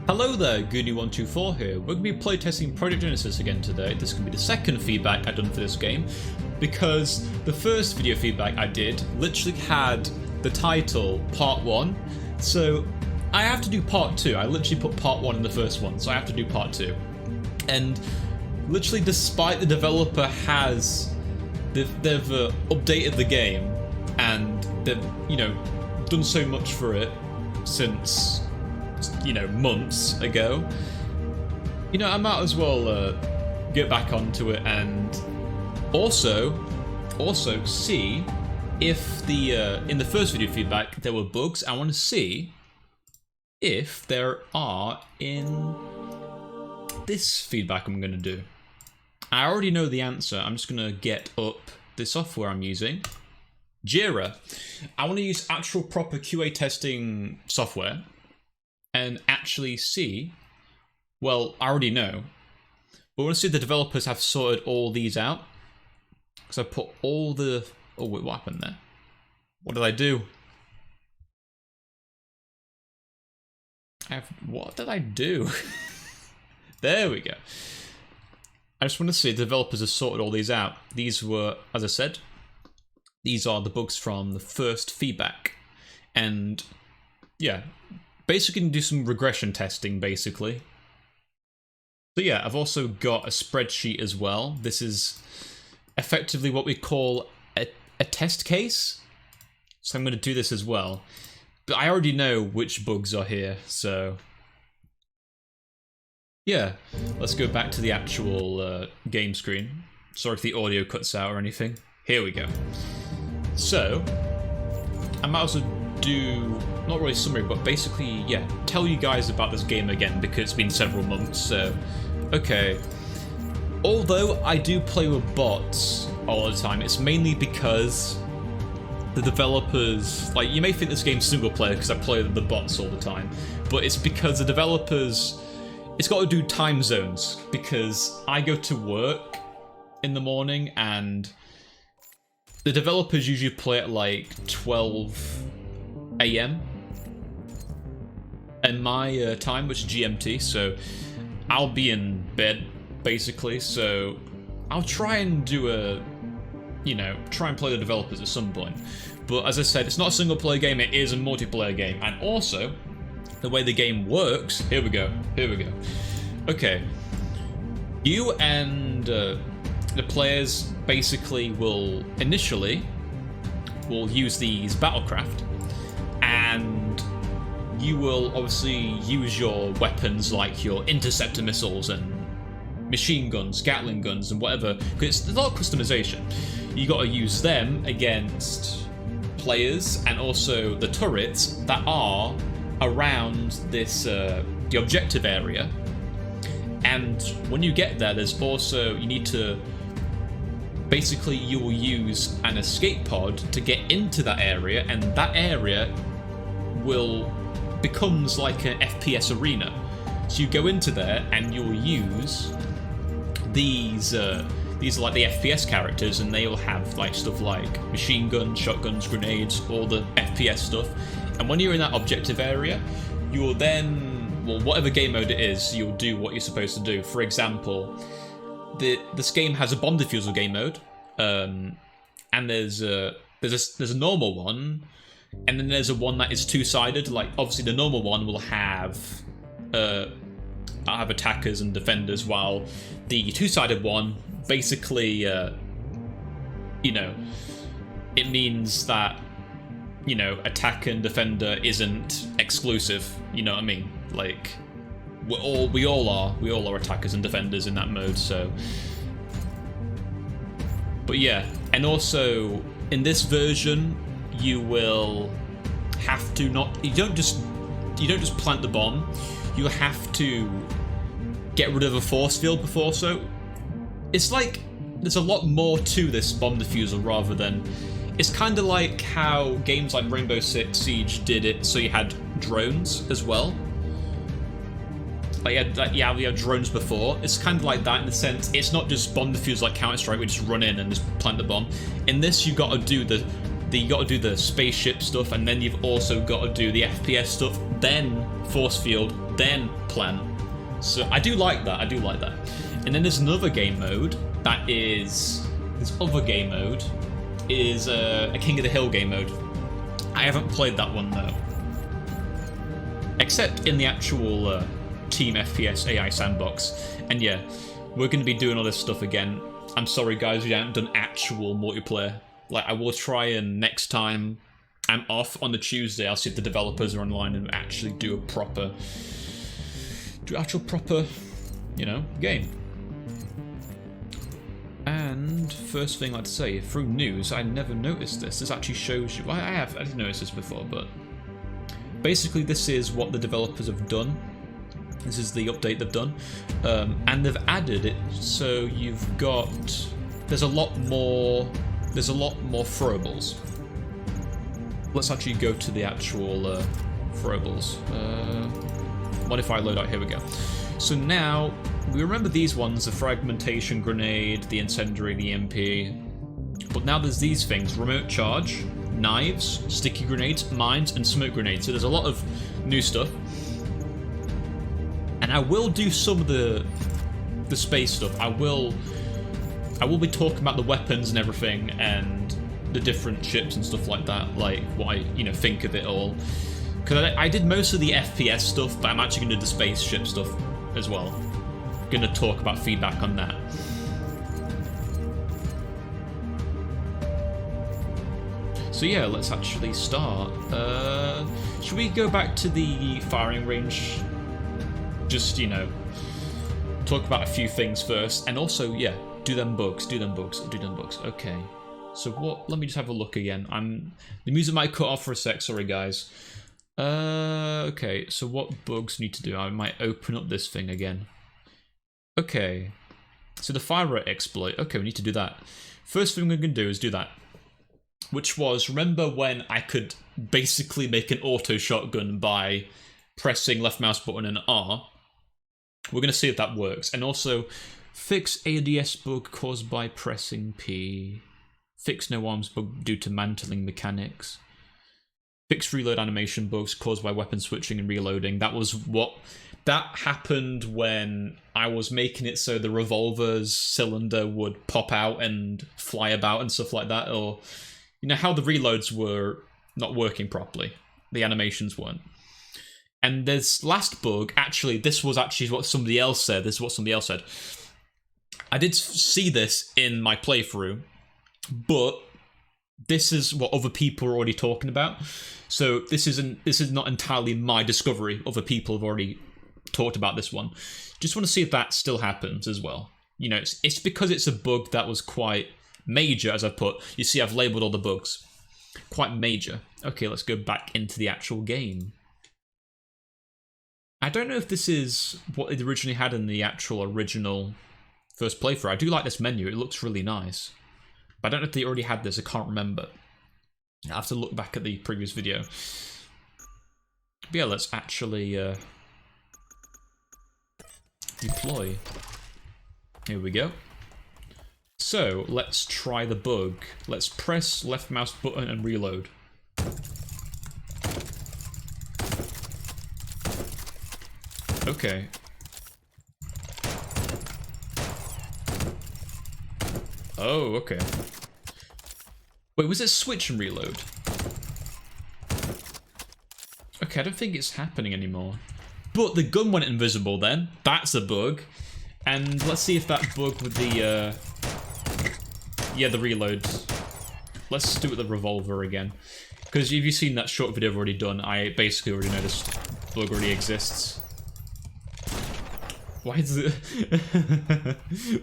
Hello there, Goony124 here. We're going to be playtesting Project Genesis again today. This is going to be the second feedback I've done for this game, because the first video feedback I did literally had the title Part 1, so I have to do Part 2. I literally put Part 1 in the first one, so I have to do Part 2. And literally, despite the developer they've updated the game, and they've, done so much for it since, months ago, I might as well get back onto it and also see if in the first video feedback there were bugs. I want to see if there are in this feedback I'm going to do. I already know the answer. I'm just going to get up the software I'm using. Jira. I want to use actual proper QA testing software and actually see, well, I already know, but I want to see if the developers have sorted all these out. Because I put all the... Oh, wait, what happened there? What did I do? What did I do? There we go. I just want to see if the developers have sorted all these out. These were, as I said, these are the bugs from the first feedback. And yeah, basically do some regression testing, basically. So yeah, I've also got a spreadsheet as well. This is effectively what we call a test case. So I'm going to do this as well. But I already know which bugs are here, so... yeah, let's go back to the actual game screen. Sorry if the audio cuts out or anything. Here we go. So, I might also do, not really a summary, but basically, yeah, tell you guys about this game again, because it's been several months, so... okay. Although I do play with bots all the time, it's mainly because the developers... like, you may think this game's single player because I play the bots all the time, but it's because the developers... it's got to do time zones, because I go to work in the morning and the developers usually play at like 12 AM and my time, which is GMT, so I'll be in bed basically, so I'll try and do try and play the developers at some point. But as I said, it's not a single player game, it is a multiplayer game, and also the way the game works, here we go. Okay, you and the players basically will use these battlecraft, and you will obviously use your weapons like your interceptor missiles and machine guns, Gatling guns, and whatever, because there's a lot of customization. You got to use them against players and also the turrets that are around this the objective area. And when you get there, there's also, you need to basically, you will use an escape pod to get into that area, and that area becomes like an FPS arena. So you go into there and you'll use these are like the FPS characters, and they will have like stuff like machine guns, shotguns, grenades, all the FPS stuff. And when you're in that objective area, you will then, well, whatever game mode it is, you'll do what you're supposed to do. For example, this game has a bomb defusal game mode, and there's a normal one, and then there's a one that is two-sided. Like, obviously the normal one will have attackers and defenders, while the two-sided one basically it means that attack and defender isn't exclusive, you know what I mean? Like, we all are attackers and defenders in that mode, so... but yeah, and also, in this version, you will have to you don't just plant the bomb, you have to get rid of a force field before, so... it's like, there's a lot more to this bomb defusal rather than... it's kind of like how games like Rainbow Six Siege did it, so you had drones as well. Like, you had drones before. It's kind of like that in the sense, it's not just bomb defuse like Counter-Strike, we just run in and just plant the bomb. In this, you got to do the you got to do the spaceship stuff, and then you've also got to do the FPS stuff, then force field, then plan. So I do like that. I do like that. And then there's another game mode that is this other game mode is a King of the Hill game mode. I haven't played that one though, except in the actual Team FPS AI sandbox. And yeah, we're going to be doing all this stuff again. I'm sorry guys, we haven't done actual multiplayer. Like, I will try, and next time I'm off on the Tuesday, I'll see if the developers are online and actually do a proper, you know, game. And first thing I'd say, through news, I never noticed this. This actually shows you. Well, I didn't notice this before, but basically this is what the developers have done. This is the update they've done, and they've added it so you've got. There's a lot more throwables. Let's actually go to the actual throwables. Modify loadout. Here we go. So now, we remember these ones, the fragmentation grenade, the incendiary, the EMP. But now there's these things, remote charge, knives, sticky grenades, mines, and smoke grenades. So there's a lot of new stuff. And I will do some of the space stuff. I will be talking about the weapons and everything, and the different ships and stuff like that, like what I, think of it all. Because I did most of the FPS stuff, but I'm actually going to do the spaceship stuff as well. Going to talk about feedback on that. So yeah, let's actually start. Should we go back to the firing range? Just, talk about a few things first, and also, yeah, do them bugs. Okay. So what? Let me just have a look again. The music might cut off for a sec. Sorry, guys. Okay. So what bugs need to do? I might open up this thing again. Okay. So the fire rate exploit. Okay, we need to do that. First thing we're going to do is do that. Which was, remember when I could basically make an auto shotgun by pressing left mouse button and R? We're going to see if that works. And also, fix ADS bug caused by pressing P. Fix no arms bug due to mantling mechanics. Fix reload animation bugs caused by weapon switching and reloading. That happened when I was making it so the revolver's cylinder would pop out and fly about and stuff like that. Or, how the reloads were not working properly. The animations weren't. And this last bug, this was actually what somebody else said. This is what somebody else said. I did see this in my playthrough, but this is what other people are already talking about. So this is not entirely my discovery. Other people have already talked about this one. Just want to see if that still happens as well. It's because it's a bug that was quite major, as I've put. You see, I've labeled all the bugs. Quite major. Okay, let's go back into the actual game. I don't know if this is what it originally had in the original first playthrough. I do like this menu, it looks really nice. But I don't know if they already had this, I can't remember. I have to look back at the previous video. But yeah, let's actually deploy. Here we go. So, let's try the bug. Let's press left mouse button and reload. Okay. Oh, okay. Wait, was it switch and reload? Okay, I don't think it's happening anymore. But the gun went invisible then. That's a bug. And let's see if that bug with the, yeah, the reload. Let's do it with the revolver again. Because if you've seen that short video I've already done, I basically already know this bug already exists. Why is it...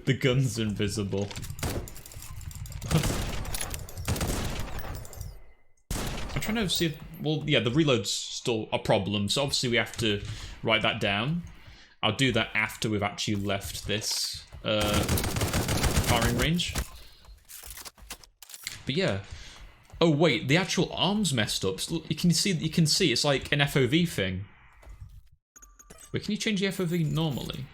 the gun's invisible. I'm trying to see if... Well, yeah, the reload's still a problem, so obviously we have to write that down. I'll do that after we've actually left this firing range. But yeah. Oh wait, the actual arm's messed up. So you can see it's like an FOV thing. Wait, can you change the FOV normally?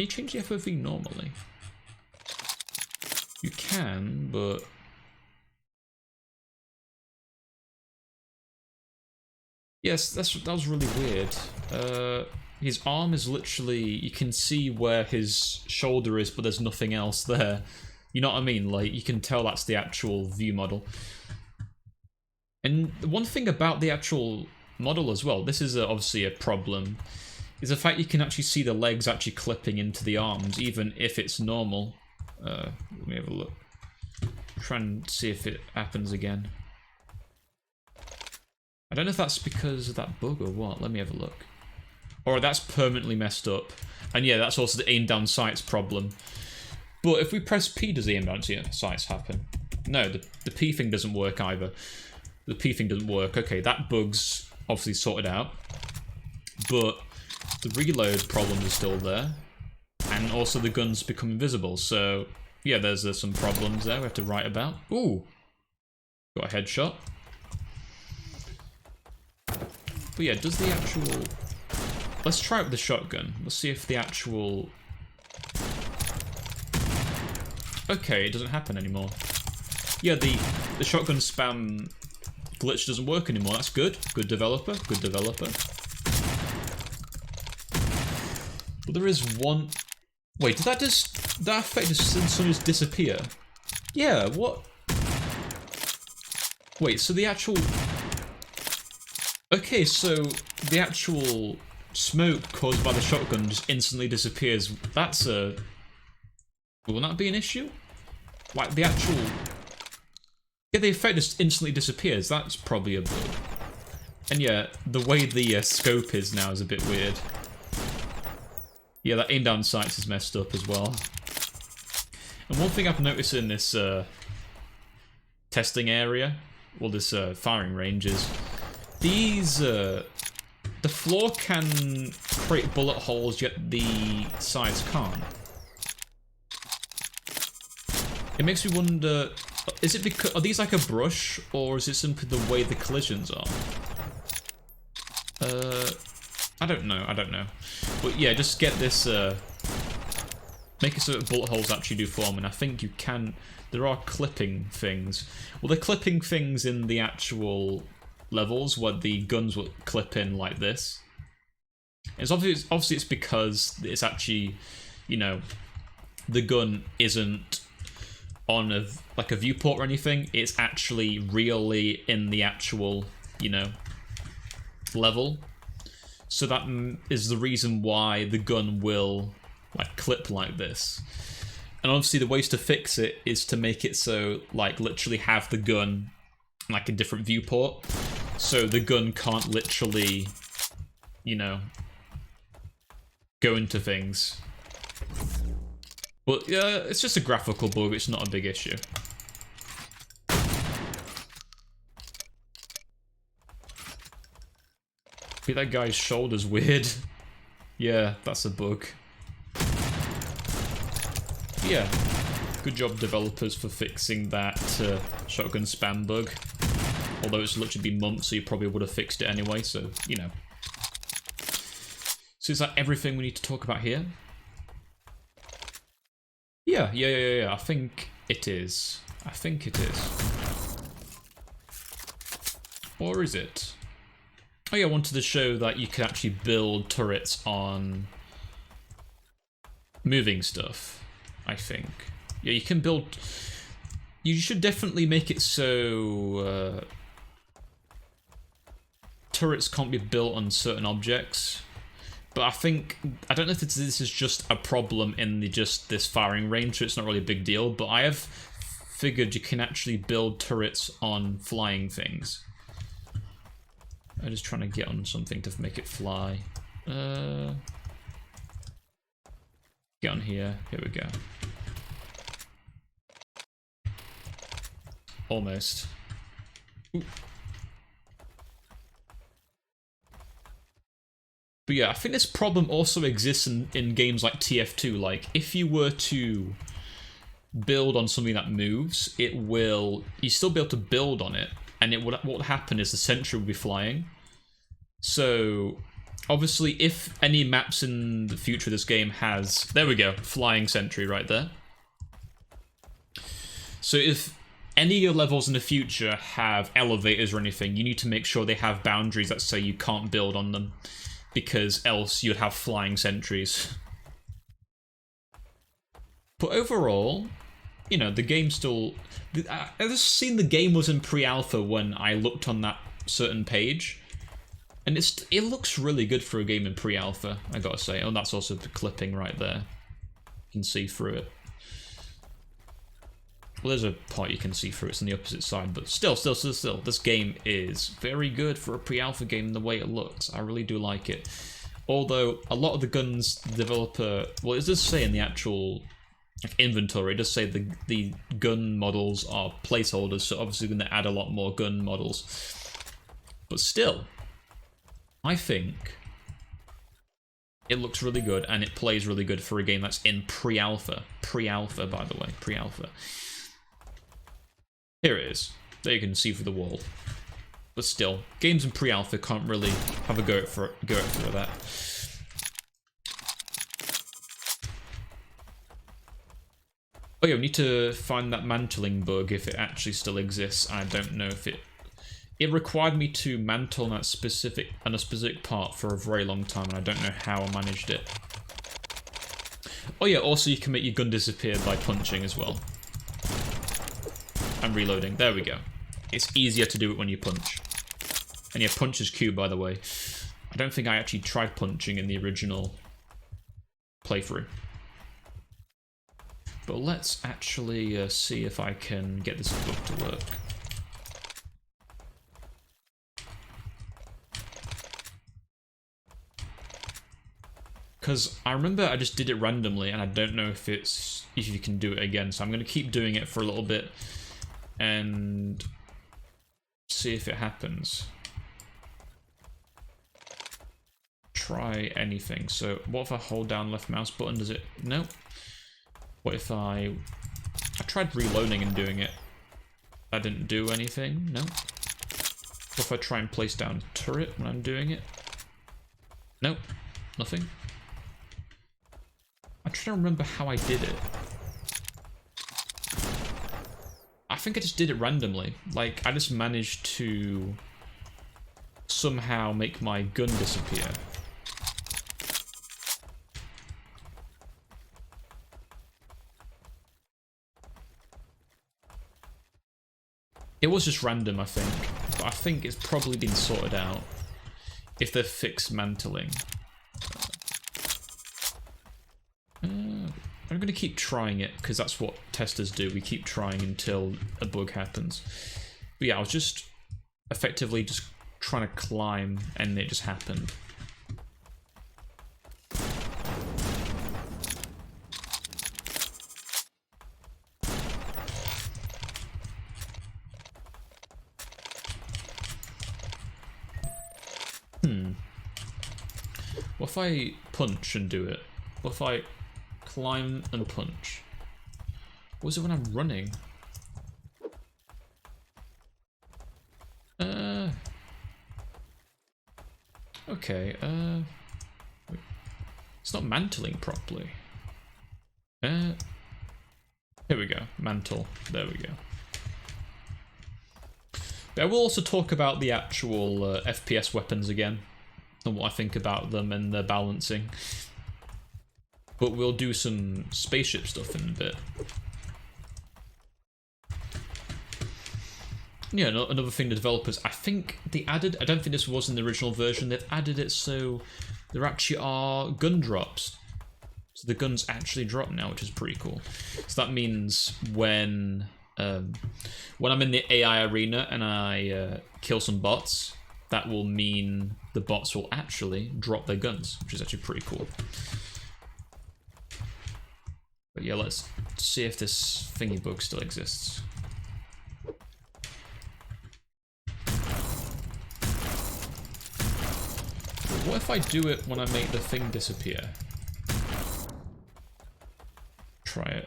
you change the FOV normally? You can, but... Yes, that was really weird. His arm is literally... You can see where his shoulder is, but there's nothing else there. You know what I mean? Like, you can tell that's the actual view model. And one thing about the actual model as well, this is obviously a problem, is the fact you can actually see the legs actually clipping into the arms, even if it's normal. Let me have a look. Try and see if it happens again. I don't know if that's because of that bug or what. Let me have a look. Or that's permanently messed up. And yeah, that's also the aim down sights problem. But if we press P, does the aim down sights happen? No, the P thing doesn't work either. The P thing doesn't work. Okay, that bug's obviously sorted out. But the reload problem is still there. And also the guns become invisible. So yeah, there's some problems there we have to write about. Ooh! Got a headshot. But yeah, does the actual... Let's try it with the shotgun. Let's see if the actual... Okay, it doesn't happen anymore. Yeah, the shotgun spam glitch doesn't work anymore. That's good. Good developer. Good developer. But there is one... Wait, did that effect just suddenly just disappear? Yeah, what? Wait, so the actual... Okay, so the actual smoke caused by the shotgun just instantly disappears. That's a... Will that be an issue? Like, the actual... Yeah, the effect just instantly disappears. That's probably a bug. And yeah, the way the scope is now is a bit weird. Yeah, that aim down sights is messed up as well. And one thing I've noticed in this testing area, well, this firing range, is these... the floor can create bullet holes, yet the sides can't. It makes me wonder, is it because... Are these like a brush, or is it simply the way the collisions are? I don't know. But yeah, just get this, make it so that bullet holes actually do form, and I think you can... There are clipping things. Well, they're clipping things in the actual levels where the guns will clip in like this. It's obviously it's because it's actually, you know, the gun isn't on a viewport or anything. It's actually really in the actual, you know, level. So that is the reason why the gun will like clip like this. And obviously the ways to fix it is to make it so like literally have the gun like a different viewport. So the gun can't literally, you know, go into things. But yeah, it's just a graphical bug, it's not a big issue. That guy's shoulder's weird. Yeah, that's a bug. Yeah, good job developers for fixing that shotgun spam bug. Although it's literally been months, so you probably would have fixed it anyway, so, you know. So is that everything we need to talk about here? Yeah, I think it is. I think it is. Or is it? Oh yeah, I wanted to show that you can actually build turrets on moving stuff, I think. Yeah, you can build... You should definitely make it so... turrets can't be built on certain objects. But I think... I don't know if this is just a problem in this firing range, so it's not really a big deal, but I have figured you can actually build turrets on flying things. I'm just trying to get on something to make it fly. Get on here. Here we go. Almost. Ooh. But yeah, I think this problem also exists in games like TF2. Like, if you were to build on something that moves, it will... You still be able to build on it, and what would happen is the sentry would be flying. So obviously, if any maps in the future of this game has... There we go, flying sentry right there. So if any of your levels in the future have elevators or anything, you need to make sure they have boundaries that say you can't build on them, because else you'd have flying sentries. But overall, you know, the game still... I've just seen the game was in pre-alpha when I looked on that certain page, and it looks really good for a game in pre-alpha, I gotta say. Oh, that's also the clipping right there. You can see through it. Well, there's a part you can see through, it's on the opposite side, but still, this game is very good for a pre-alpha game in the way it looks. I really do like it. Although, a lot of the guns the developer... Well, it does say in the actual inventory, it does say the gun models are placeholders, so obviously going to add a lot more gun models. But still, I think it looks really good, and it plays really good for a game that's in pre-alpha. Pre-alpha, by the way, pre-alpha. Here it is. There you can see through the wall. But still, games in pre-alpha can't really have a go at that. Oh yeah, we need to find that mantling bug if it actually still exists. I don't know if it required me to mantle on a specific part for a very long time, and I don't know how I managed it. Oh yeah, also you can make your gun disappear by punching as well. And reloading. There we go. It's easier to do it when you punch. And yeah, punch is Q, by the way. I don't think I actually tried punching in the original playthrough. But let's actually see if I can get this bug to work. Because I remember I just did it randomly, and I don't know if you can do it again. So I'm going to keep doing it for a little bit and see if it happens. Try anything. So what if I hold down left mouse button? Does it? No. What if I tried reloading and doing it? That didn't do anything. No. What if I try and place down turret when I'm doing it? Nope. Nothing. I'm trying to remember how I did it. I think I just did it randomly. Like, I just managed to somehow make my gun disappear. It was just random, I think. But I think it's probably been sorted out if they've fixed mantling. I'm going to keep trying it, because that's what testers do. We keep trying until a bug happens. But yeah, I was just effectively just trying to climb, and it just happened. What if I punch and do it? What if I climb and punch? What is it when I'm running? Okay, it's not mantling properly. Here we go, mantle, there we go. But I will also talk about the actual FPS weapons again, and what I think about them and their balancing. But we'll do some spaceship stuff in a bit. Yeah, another thing the developers, I think they added, I don't think this was in the original version, they've added it so there actually are gun drops. So the guns actually drop now, which is pretty cool. So that means when I'm in the AI arena and I kill some bots, that will mean the bots will actually drop their guns, which is actually pretty cool. But yeah, let's see if this thingy bug still exists. What if I do it when I make the thing disappear? Try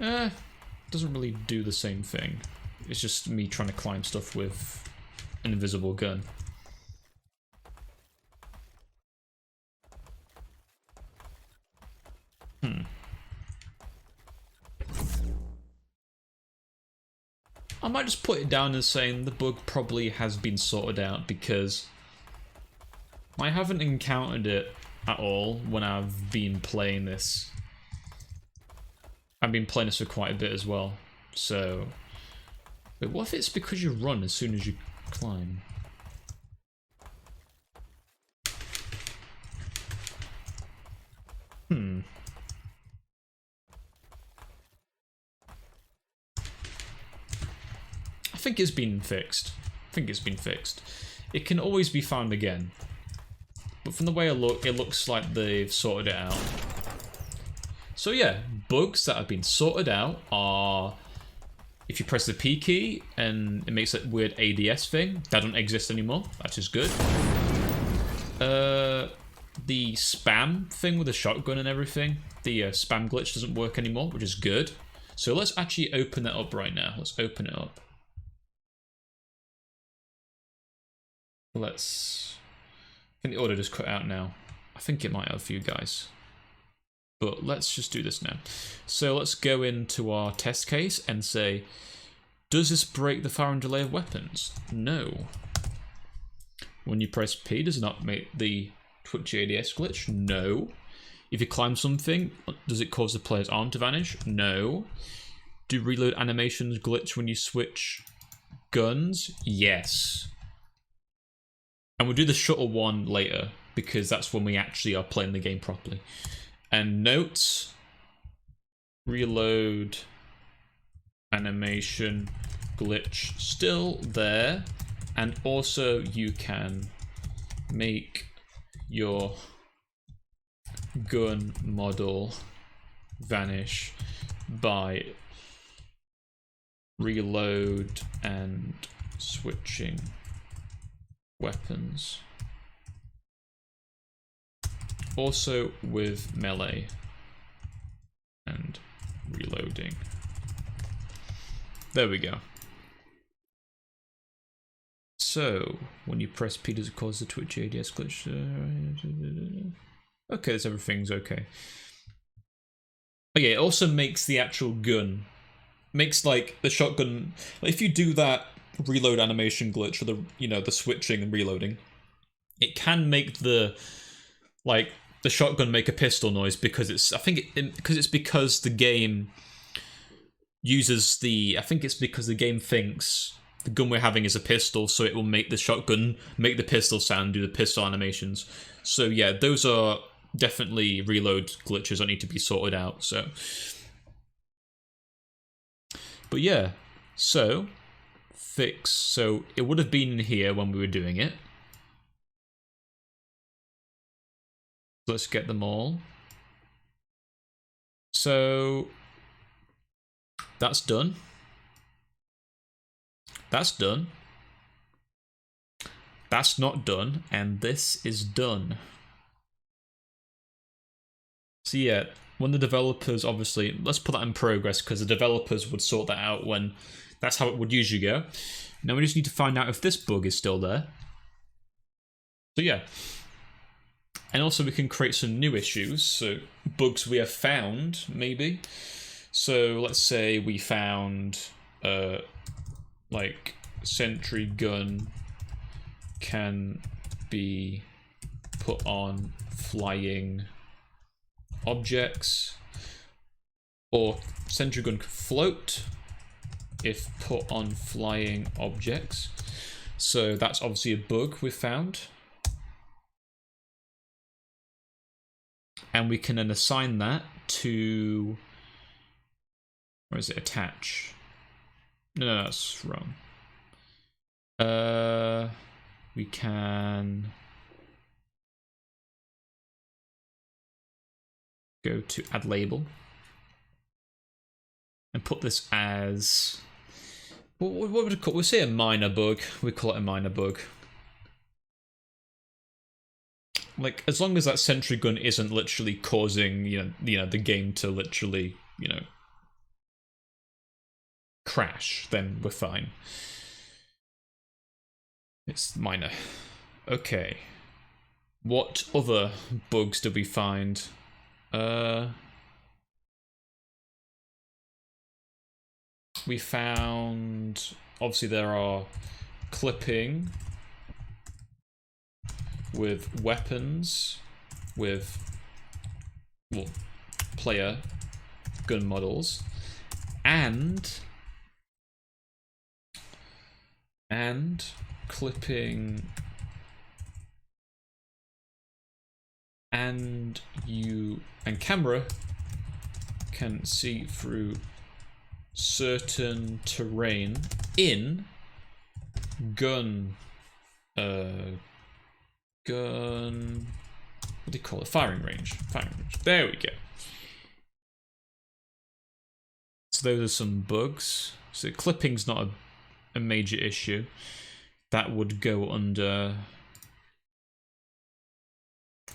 it. Doesn't really do the same thing. it's just me trying to climb stuff with an invisible gun. I might just put it down as saying the bug probably has been sorted out, because I haven't encountered it at all when I've been playing this. I've been playing this for quite a bit as well, so... But what if it's because you run as soon as you climb? I think it's been fixed. It can always be found again. But from the way it looks like they've sorted it out. So yeah, bugs that have been sorted out are... If you press the P key and it makes that weird ADS thing, that doesn't exist anymore. That is good. The spam thing with the shotgun and everything, the spam glitch doesn't work anymore, which is good. So let's actually open that up right now. Let's open it up. Let's... I think the order just cut out now. I think it might have for you guys. But let's just do this now. So let's go into our test case and say, does this break the fire and delay of weapons? No. When you press P, does it not make the twitchy ADS glitch? No. If you climb something, does it cause the player's arm to vanish? No. Do reload animations glitch when you switch guns? Yes. And we'll do the shuttle one later, because that's when we actually are playing the game properly. And notes, reload animation glitch still there, and also you can make your gun model vanish by reload and switching weapons. Also with melee and reloading. There we go. So, when you press P, does it cause the Twitch ADS glitch? Okay, so everything's okay. Okay, it also makes the actual gun, makes like the shotgun, like if you do that reload animation glitch, or the, you know, the switching and reloading, it can make the, like, the shotgun make a pistol noise, because it's, I think because the game uses the, I think it's because the game thinks the gun we're having is a pistol, so it will make the shotgun make the pistol sound, do the pistol animations. So yeah, those are definitely reload glitches that need to be sorted out, so. But yeah, so, fix, so it would have been in here when we were doing it. Let's get them all. So, that's done. That's done. That's not done, and this is done. So yeah, when the developers, obviously, let's put that in progress, because the developers would sort that out when, that's how it would usually go. Now we just need to find out if this bug is still there. So yeah. And also we can create some new issues, so bugs we have found, maybe. So let's say we found, like, sentry gun can be put on flying objects, or sentry gun can float if put on flying objects. So that's obviously a bug we've found. And we can then assign that to, where is it, attach? No, that's wrong. We can go to add label and put this as, what would it call? We'll say a minor bug. We call it a minor bug. Like, as long as that sentry gun isn't literally causing, you know, the game to literally, you know, crash, then we're fine. It's minor. Okay. What other bugs did we find? We found, obviously there are clipping with weapons, with, well, player gun models, and clipping, and camera can see through certain terrain in gun, what do you call it? Firing range. There we go. So those are some bugs. So clipping's not a major issue. That would go under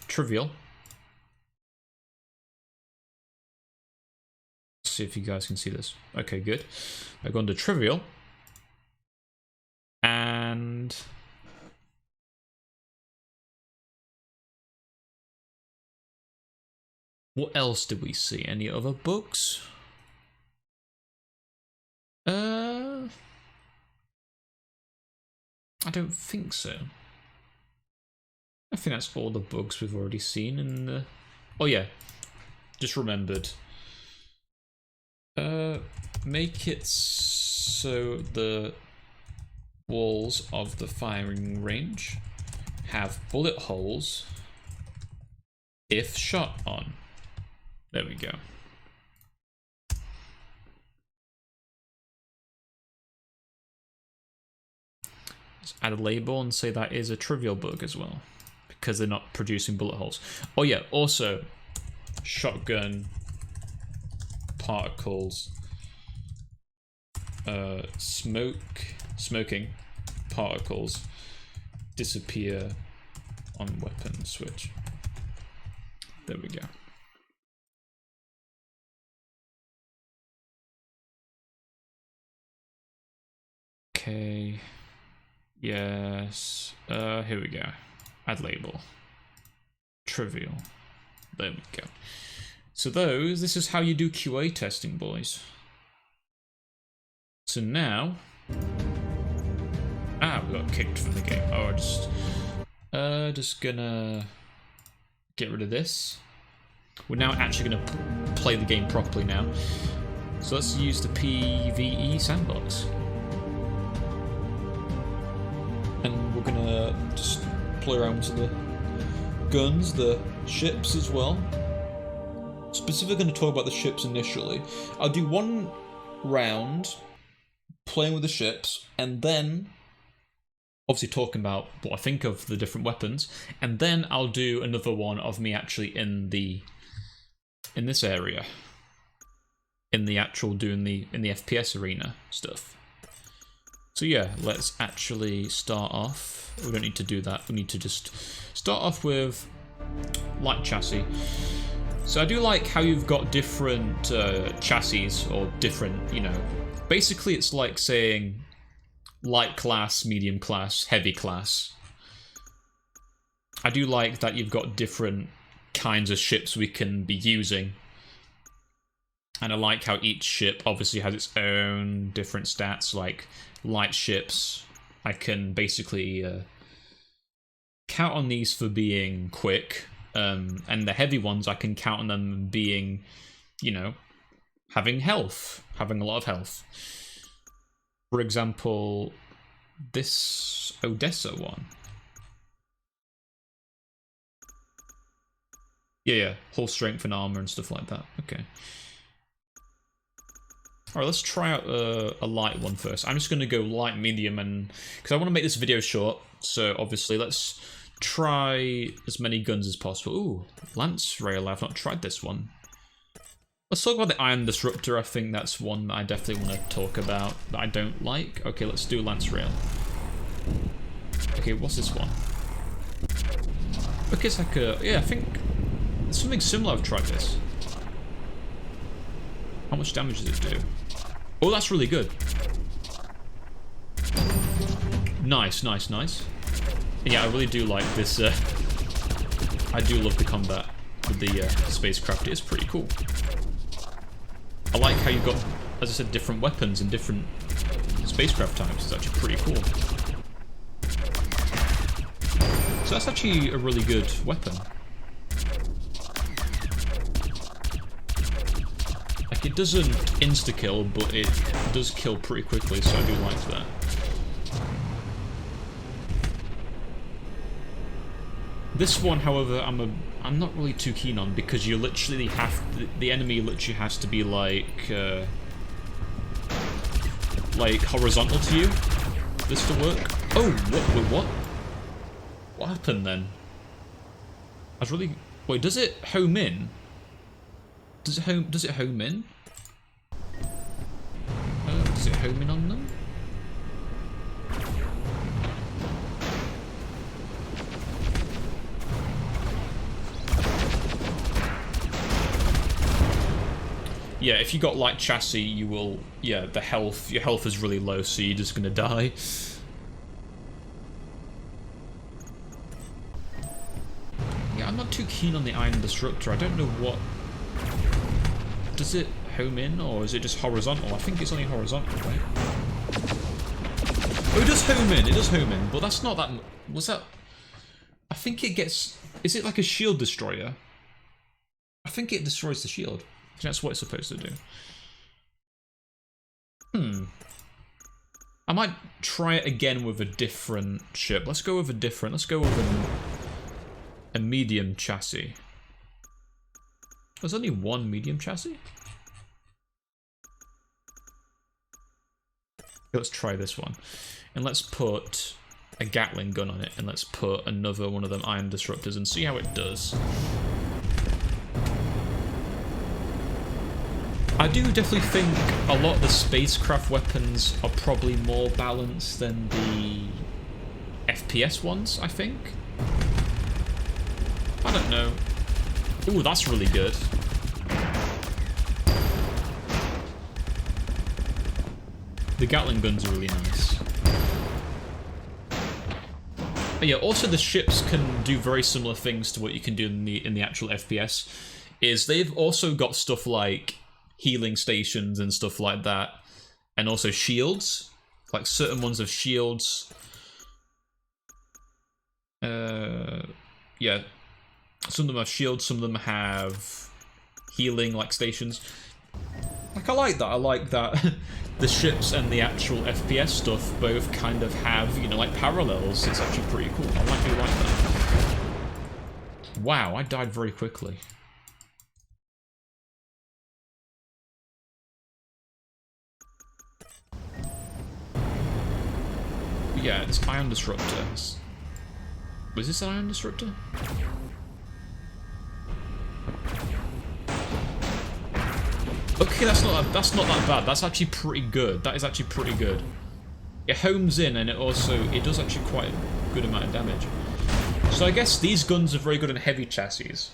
trivial. Let's see if you guys can see this. Okay, good. I go under trivial. And what else did we see? Any other bugs? I don't think so. I think that's all the bugs we've already seen in the... Oh yeah, just remembered. Make it so the walls of the firing range have bullet holes if shot on. There we go. Let's add a label and say that is a trivial bug as well, because they're not producing bullet holes. Oh yeah, also shotgun particles, smoking particles disappear on weapon switch. There we go. Okay. Yes. Here we go. Add label. Trivial. There we go. So this is how you do QA testing, boys. So now... Ah, we got kicked from the game. Oh, just gonna get rid of this. We're now actually gonna play the game properly now. So let's use the PvE sandbox. And we're gonna just play around with the guns, the ships as well. Specifically going to talk about the ships initially. I'll do one round playing with the ships, and then obviously talking about what I think of the different weapons, and then I'll do another one of me actually in this area, in the actual in the FPS arena stuff. So yeah, let's actually start off. We don't need to do that. We need to just start off with light chassis. So I do like how you've got different chassis, or different, you know, basically it's like saying light class, medium class, heavy class. I do like that you've got different kinds of ships we can be using. And I like how each ship obviously has its own different stats, like light ships. I can basically count on these for being quick. And the heavy ones, I can count on them being, you know, having health, having a lot of health. For example, this Odessa one. Yeah, hull strength and armor and stuff like that. Okay. Alright, let's try out a light one first. I'm just going to go light, medium, and... because I want to make this video short, so obviously let's try as many guns as possible. Ooh, Lance Rail, I've not tried this one. Let's talk about the Iron Disruptor. I think that's one that I definitely want to talk about that I don't like. Okay, let's do Lance Rail. Okay, what's this one? Okay, it's like a... yeah, I think it's something similar. I've tried this. How much damage does it do? Oh, that's really good. Nice, nice, nice. Yeah, I really do like this. I do love the combat with the spacecraft. It is pretty cool. I like how you've got, as I said, different weapons and different spacecraft types. It's actually pretty cool. So that's actually a really good weapon. Like, it doesn't insta-kill, but it does kill pretty quickly, so I do like that. This one, however, I'm not really too keen on, because you literally have the enemy literally has to be like horizontal to you for this to work. Oh, what? What happened then? I was really... Wait, does it home in? Does it home in? Does it home in on them? Yeah, if you got light chassis, you will... Yeah, your health is really low, so you're just gonna die. Yeah, I'm not too keen on the Iron Disruptor. I don't know what... Does it home in, or is it just horizontal? I think it's only horizontal, right? Oh, it does home in. It does home in, but that's not that... Was that... I think it gets... Is it like a shield destroyer? I think it destroys the shield. I think that's what it's supposed to do. I might try it again with a different ship. Let's go with a different... Let's go with a medium chassis. There's only one medium chassis? Let's try this one. And let's put a Gatling gun on it, and let's put another one of them Iron Disruptors and see how it does. I do definitely think a lot of the spacecraft weapons are probably more balanced than the FPS ones, I think. I don't know. Ooh, that's really good. The Gatling guns are really nice. But yeah, also the ships can do very similar things to what you can do in the actual FPS. Is they've also got stuff like healing stations and stuff like that, and also shields. Like certain ones have shields. Yeah, some of them have shields, some of them have healing like stations. Like I like that. I like that the ships and the actual FPS stuff both kind of have, you know, like parallels. It's actually pretty cool. I do like that. Wow, I died very quickly. Yeah, it's Iron Disruptor. Was this an Iron Disruptor? Okay, that's not that bad. That's actually pretty good. That is actually pretty good. It homes in, and it does actually quite a good amount of damage. So I guess these guns are very good in heavy chassis.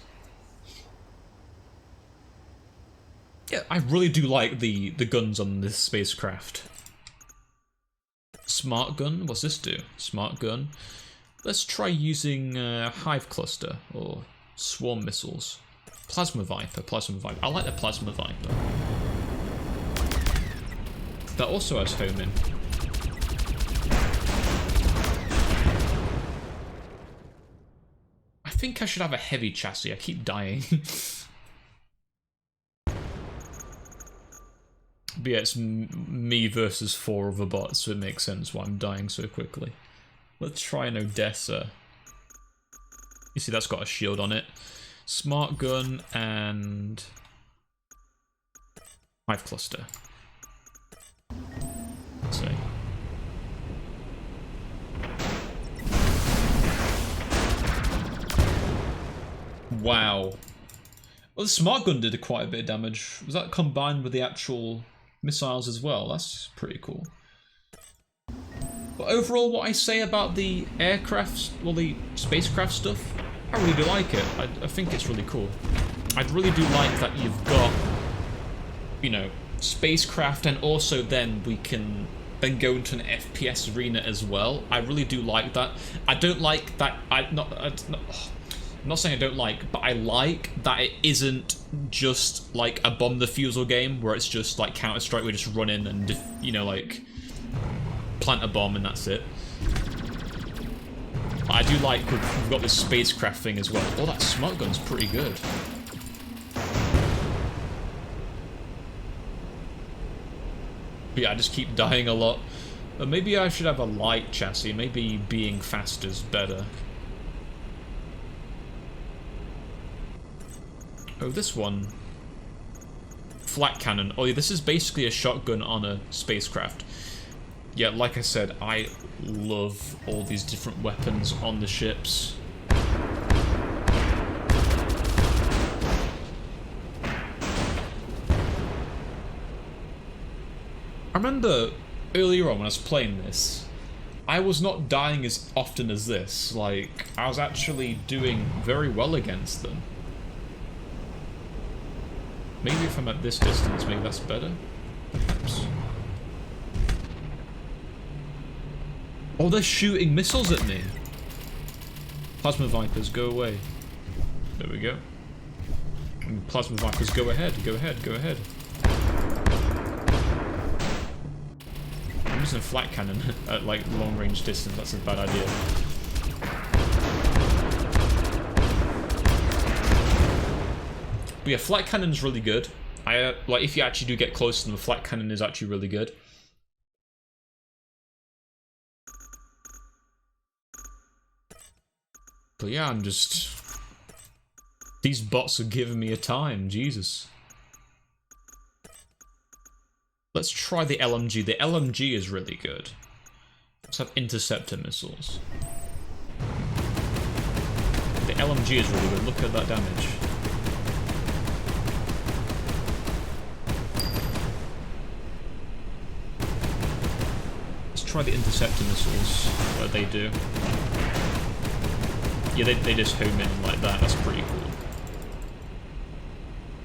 Yeah, I really do like the guns on this spacecraft. Smart gun, what's this do? Smart gun. Let's try using Hive Cluster or Swarm Missiles. Plasma Viper. I like the Plasma Viper. That also has home in. I think I should have a heavy chassis. I keep dying. But yeah, it's me versus 4 other bots, so it makes sense why I'm dying so quickly. Let's try an Odessa. You see, that's got a shield on it. Smart gun and Hive Cluster. Let's see. Wow. Well, the smart gun did quite a bit of damage. Was that combined with the actual missiles as well? That's pretty cool. But overall, what I say about the aircraft, well, the spacecraft stuff, I really do like it. I think it's really cool. I really do like that you've got, you know, spacecraft, and also then we can then go into an FPS arena as well. I really do like that. I don't like that. I'm not saying I don't like, but I like that it isn't just like a bomb defusal game where it's just like Counter-Strike, we just run in and, you know, like plant a bomb and that's it. I do like we've got this spacecraft thing as well. Oh, that smoke gun's pretty good. But yeah, I just keep dying a lot. But maybe I should have a light chassis. Maybe being faster's better. Oh, this one. Flat cannon. Oh, yeah, this is basically a shotgun on a spacecraft. Yeah, like I said, I love all these different weapons on the ships. I remember earlier on when I was playing this, I was not dying as often as this. Like, I was actually doing very well against them. Maybe if I'm at this distance, maybe that's better? Perhaps. Oh, they're shooting missiles at me. Plasma Vipers, go away. There we go. And Plasma Vipers, go ahead, go ahead, go ahead. I'm using a flat cannon at like long range distance, that's a bad idea. But yeah, flat cannon's really good. Like if you actually do get close to them, a flat cannon is actually really good. But yeah, I'm just... These bots are giving me a time, Jesus. Let's try the LMG. The LMG is really good. Let's have interceptor missiles. The LMG is really good. Look at that damage. Let's try the interceptor missiles. What they do. Yeah, they just home in like that. That's pretty cool.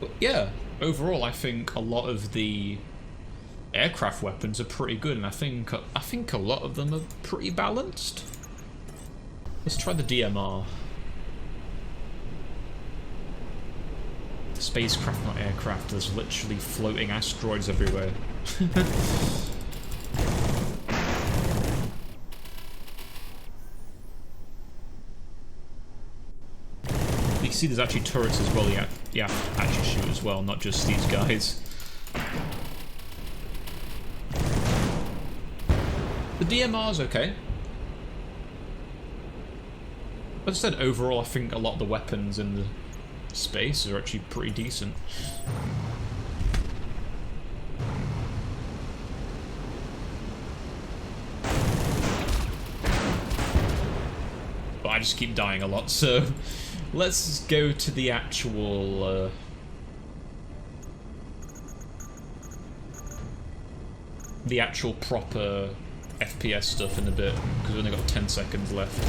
But yeah, overall, I think a lot of the aircraft weapons are pretty good, and I think a lot of them are pretty balanced. Let's try the DMR. The spacecraft, not aircraft. There's literally floating asteroids everywhere. You see there's actually turrets as well, yeah, actually shoot as well, not just these guys. The DMR's okay. As I said, overall I think a lot of the weapons in the space are actually pretty decent. But I just keep dying a lot, so... Let's go to the actual, proper FPS stuff in a bit, because we've only got 10 seconds left.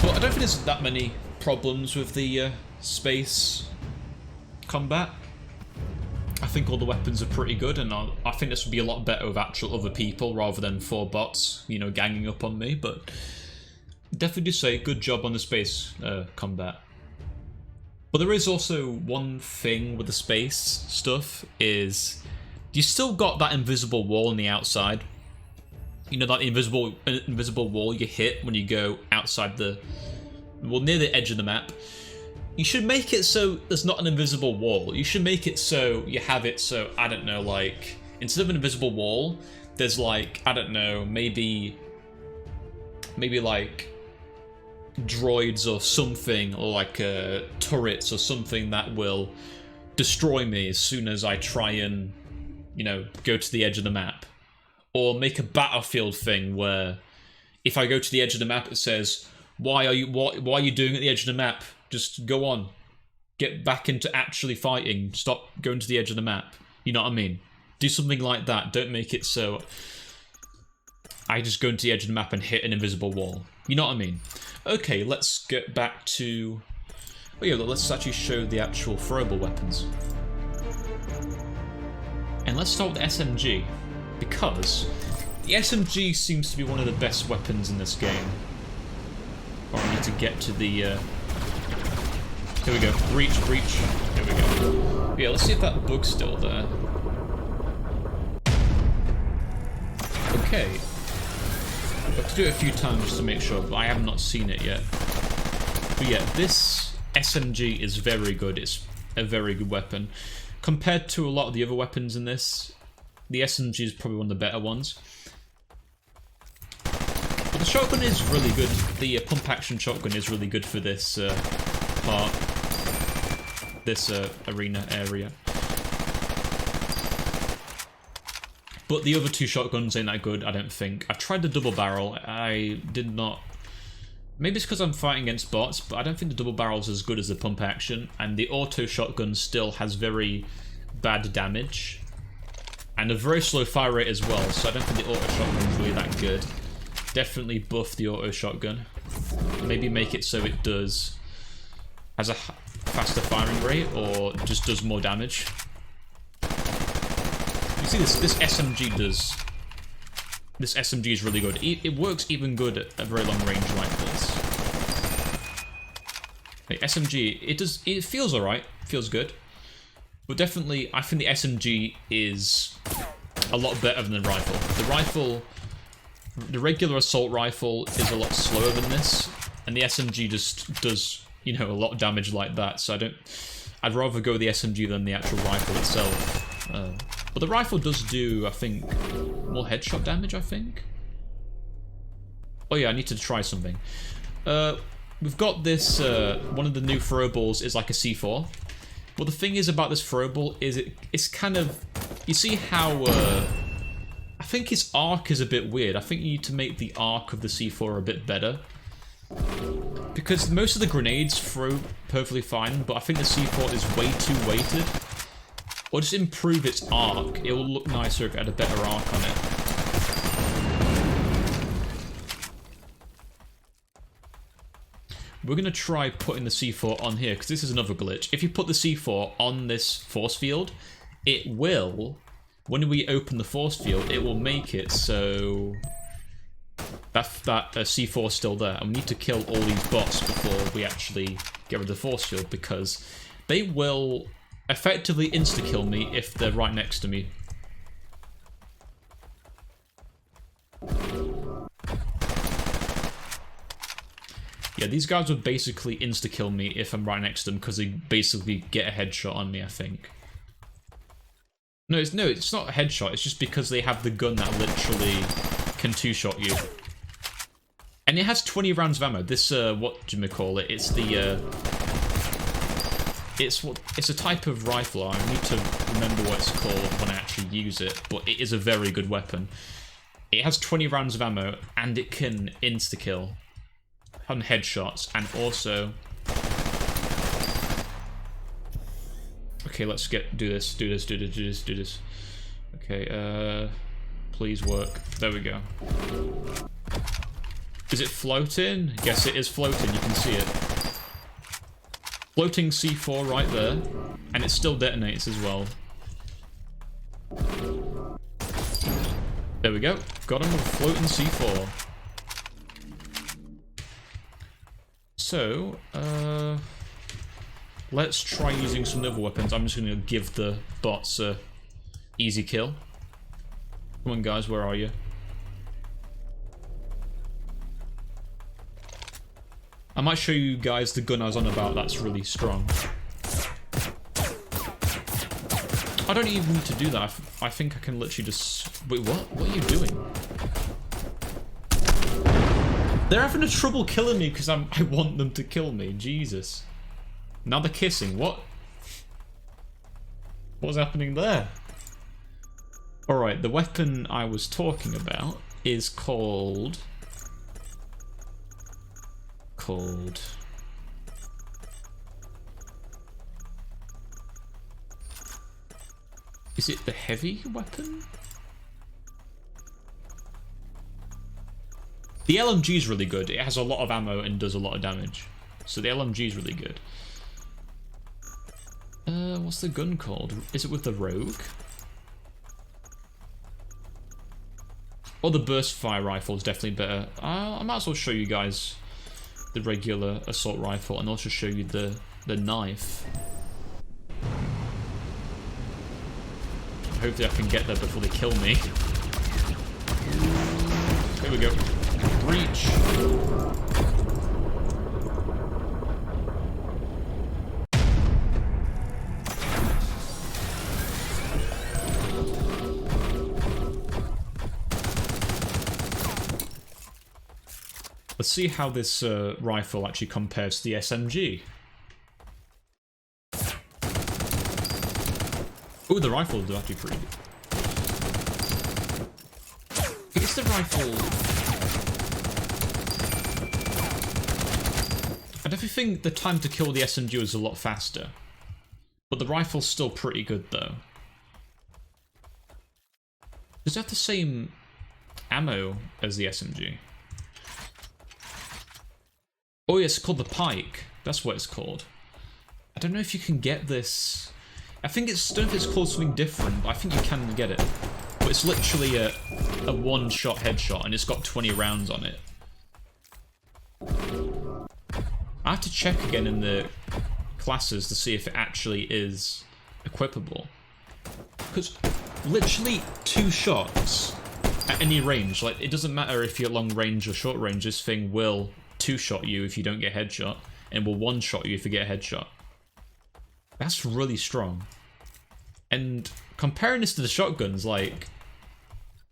But I don't think there's that many problems with the space combat. I think all the weapons are pretty good, and I think this would be a lot better with actual other people rather than 4 bots, you know, ganging up on me, but... Definitely do say good job on the space combat. But there is also one thing with the space stuff is you still got that invisible wall on the outside. You know that invisible wall you hit when you go outside the... well, near the edge of the map. You should make it so there's not an invisible wall. You should make it so you have it so, I don't know, like... Instead of an invisible wall, there's like, I don't know, maybe like... droids or something, or like turrets or something that will destroy me as soon as I try and, you know, go to the edge of the map. Or make a battlefield thing where if I go to the edge of the map it says, why are you doing at the edge of the map? Just go on. Get back into actually fighting. Stop going to the edge of the map. You know what I mean? Do something like that. Don't make it so I just go into the edge of the map and hit an invisible wall. You know what I mean? Okay, let's get back to... oh yeah, let's actually show the actual throwable weapons. And let's start with the SMG, because the SMG seems to be one of the best weapons in this game. Or I need to get to the... Here we go. Breach. There we go. Yeah, let's see if that bug's still there. Okay. I have to do it a few times just to make sure, but I have not seen it yet. But yeah, this SMG is very good. It's a very good weapon. Compared to a lot of the other weapons in this, the SMG is probably one of the better ones. But the shotgun is really good. The pump-action shotgun is really good for this part. This arena area. But the other two shotguns ain't that good, I don't think. I've tried the double barrel. I did not... Maybe it's because I'm fighting against bots, but I don't think the double barrel is as good as the pump action. And the auto shotgun still has very bad damage. And a very slow fire rate as well, so I don't think the auto shotgun is really that good. Definitely buff the auto shotgun. Maybe make it so it has a faster firing rate, or just does more damage. You see this SMG does... This SMG is really good. It works even good at a very long range like this. The SMG, it feels alright, feels good. But definitely, I think the SMG is a lot better than the rifle. The regular assault rifle is a lot slower than this, and the SMG just does, you know, a lot of damage like that, so I'd rather go with the SMG than the actual rifle itself. But the rifle does do, I think, more headshot damage, I think? Oh yeah, I need to try something. We've got this, one of the new throwables is like a C4. But the thing is about this throwable is it's kind of... You see how... I think its arc is a bit weird. I think you need to make the arc of the C4 a bit better. Because most of the grenades throw perfectly fine, but I think the C4 is way too weighted. Or just improve its arc. It will look nicer if it had a better arc on it. We're going to try putting the C4 on here, because this is another glitch. If you put the C4 on this force field, it will, when we open the force field, it will make it so that C4 is still there. And we need to kill all these bots before we actually get rid of the force field, because they will effectively insta-kill me if they're right next to me. Yeah, these guys would basically insta-kill me if I'm right next to them, because they basically get a headshot on me, I think. No, it's not a headshot, it's just because they have the gun that literally can two-shot you. And it has 20 rounds of ammo. This, what do you call it? It's the, it's a type of rifle. I need to remember what it's called when I actually use it, but it is a very good weapon. It has 20 rounds of ammo, and it can insta-kill on headshots, and also... Okay, let's do this. Okay, please work. There we go. Is it floating? Yes, it is floating, you can see it. Floating C4 right there, and it still detonates as well. There we go. Got him with floating C4. So, let's try using some other weapons. I'm just going to give the bots a easy kill. Come on, guys, where are you? I might show you guys the gun I was on about. That's really strong. I don't even need to do that. I think I can literally just... Wait, what? What are you doing? They're having a trouble killing me because I want them to kill me. Jesus. Now they're kissing. What? What's happening there? Alright, the weapon I was talking about is called... Is it the heavy weapon? The LMG is really good. It has a lot of ammo and does a lot of damage. So the LMG is really good. What's the gun called? Is it with the rogue? Or the burst fire rifle is definitely better. I might as well show you guys the regular assault rifle and also show you the knife. Hopefully I can get there before they kill me. Here we go. Breach. Let's see how this rifle actually compares to the SMG. Oh, the rifle is actually pretty good. It's the rifle. I definitely think the time to kill the SMG was a lot faster. But the rifle's still pretty good though. Does it have the same ammo as the SMG? Oh yeah, it's called the pike. That's what it's called. I don't know if you can get this. I think it's, don't know if it's called something different, but I think you can get it. But it's literally a one-shot headshot, and it's got 20 rounds on it. I have to check again in the classes to see if it actually is equipable. Because literally 2 shots at any range, like it doesn't matter if you're long range or short range, this thing will 2-shot you if you don't get a headshot, and will 1-shot you if you get a headshot. That's really strong. And comparing this to the shotguns, like,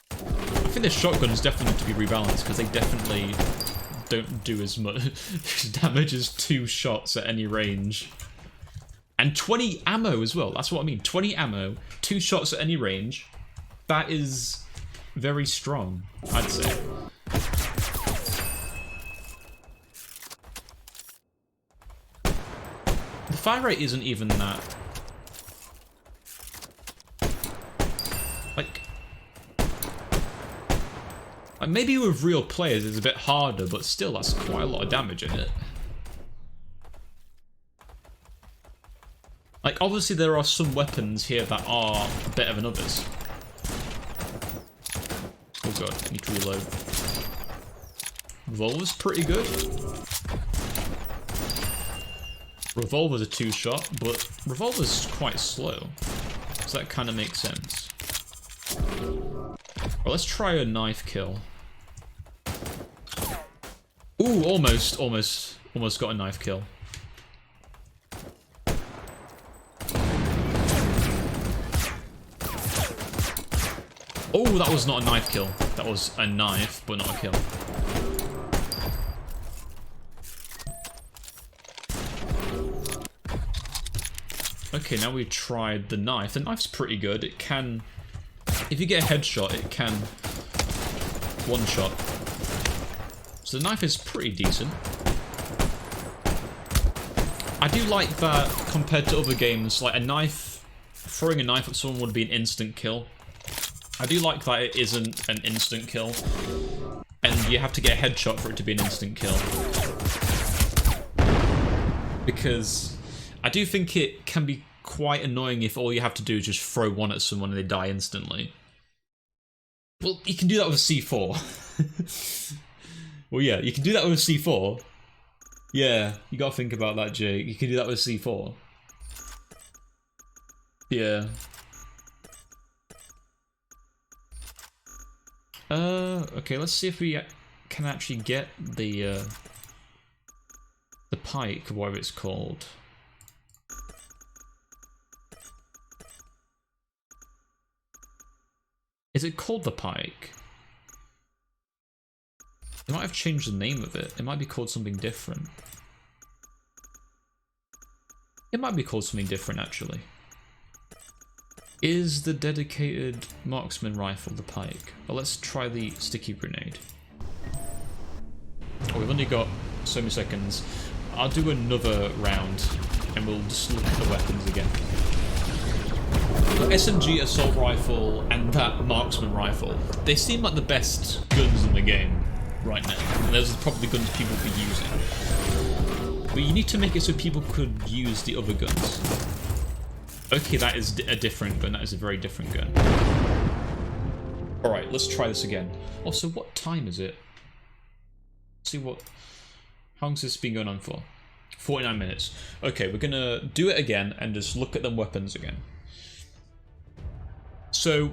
I think the shotguns definitely need to be rebalanced because they definitely don't do as much damage as 2 shots at any range. And 20 ammo as well, that's what I mean. 20 ammo, 2 shots at any range. That is very strong, I'd say. The fire rate isn't even that. Like maybe with real players it's a bit harder, but still that's quite a lot of damage in it. Like obviously there are some weapons here that are better than others. Oh god, I need to reload. Revolver's pretty good. Revolver's a 2-shot, but revolver's quite slow, so that kind of makes sense. Well, let's try a knife kill. Ooh, almost got a knife kill. Oh, that was not a knife kill. That was a knife, but not a kill. Okay, now we've tried the knife. The knife's pretty good. It can... If you get a headshot, it can 1-shot. So the knife is pretty decent. I do like that compared to other games, like a knife... Throwing a knife at someone would be an instant kill. I do like that it isn't an instant kill. And you have to get a headshot for it to be an instant kill. Because... I do think it can be quite annoying if all you have to do is just throw one at someone and they die instantly. Well, you can do that with a C4. Well, yeah, you can do that with a C4. Yeah, you gotta think about that, Jake. You can do that with a C4. Yeah. Okay, let's see if we can actually get the pike, whatever it's called. Is it called the pike? They might have changed the name of it. It might be called something different. It might be called something different, actually. Is the dedicated marksman rifle the pike? Well, let's try the sticky grenade. Oh, we've only got so many seconds. I'll do another round, and we'll just look at the weapons again. The SMG assault rifle and that marksman rifle, they seem like the best guns in the game right now. And those are probably the guns people could be using. But you need to make it so people could use the other guns. Okay, that is a different gun. That is a very different gun. Alright, let's try this again. Also, what time is it? Let's see what... How long has this been going on for? 49 minutes. Okay, we're gonna do it again and just look at the weapons again. So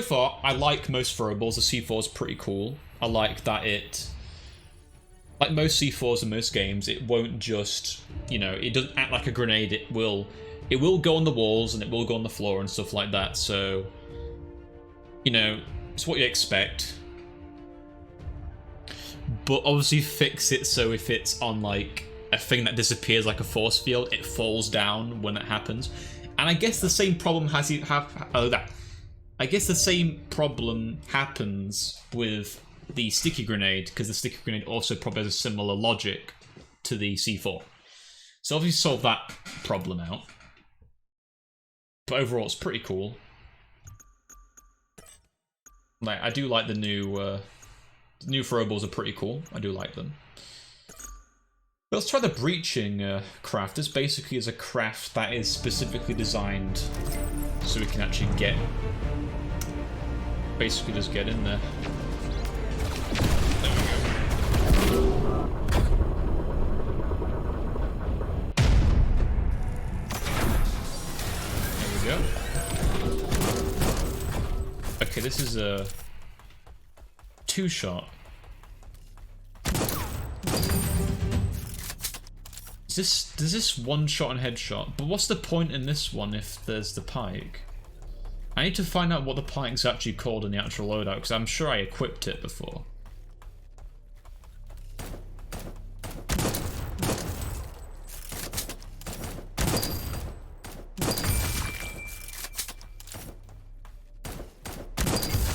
far, I like most throwables. The C4 is pretty cool. I like that it... Like most C4s in most games, it won't just... You know, it doesn't act like a grenade. It will go on the walls and it will go on the floor and stuff like that. So, you know, it's what you expect. But obviously fix it so if it's on like a thing that disappears like a force field, it falls down when it happens. And I guess the same problem I guess the same problem happens with the sticky grenade, because the sticky grenade also probably has a similar logic to the C4. So obviously solve that problem out. But overall, it's pretty cool. Like, I do like the new throwables are pretty cool. I do like them. But let's try the breaching craft. This basically is a craft that is specifically designed so we can actually get... Basically just get in there. There we go. There we go. Okay, this is a two-shot. Does this one-shot and headshot? But what's the point in this one if there's the pike? I need to find out what the pike's actually called in the actual loadout, because I'm sure I equipped it before.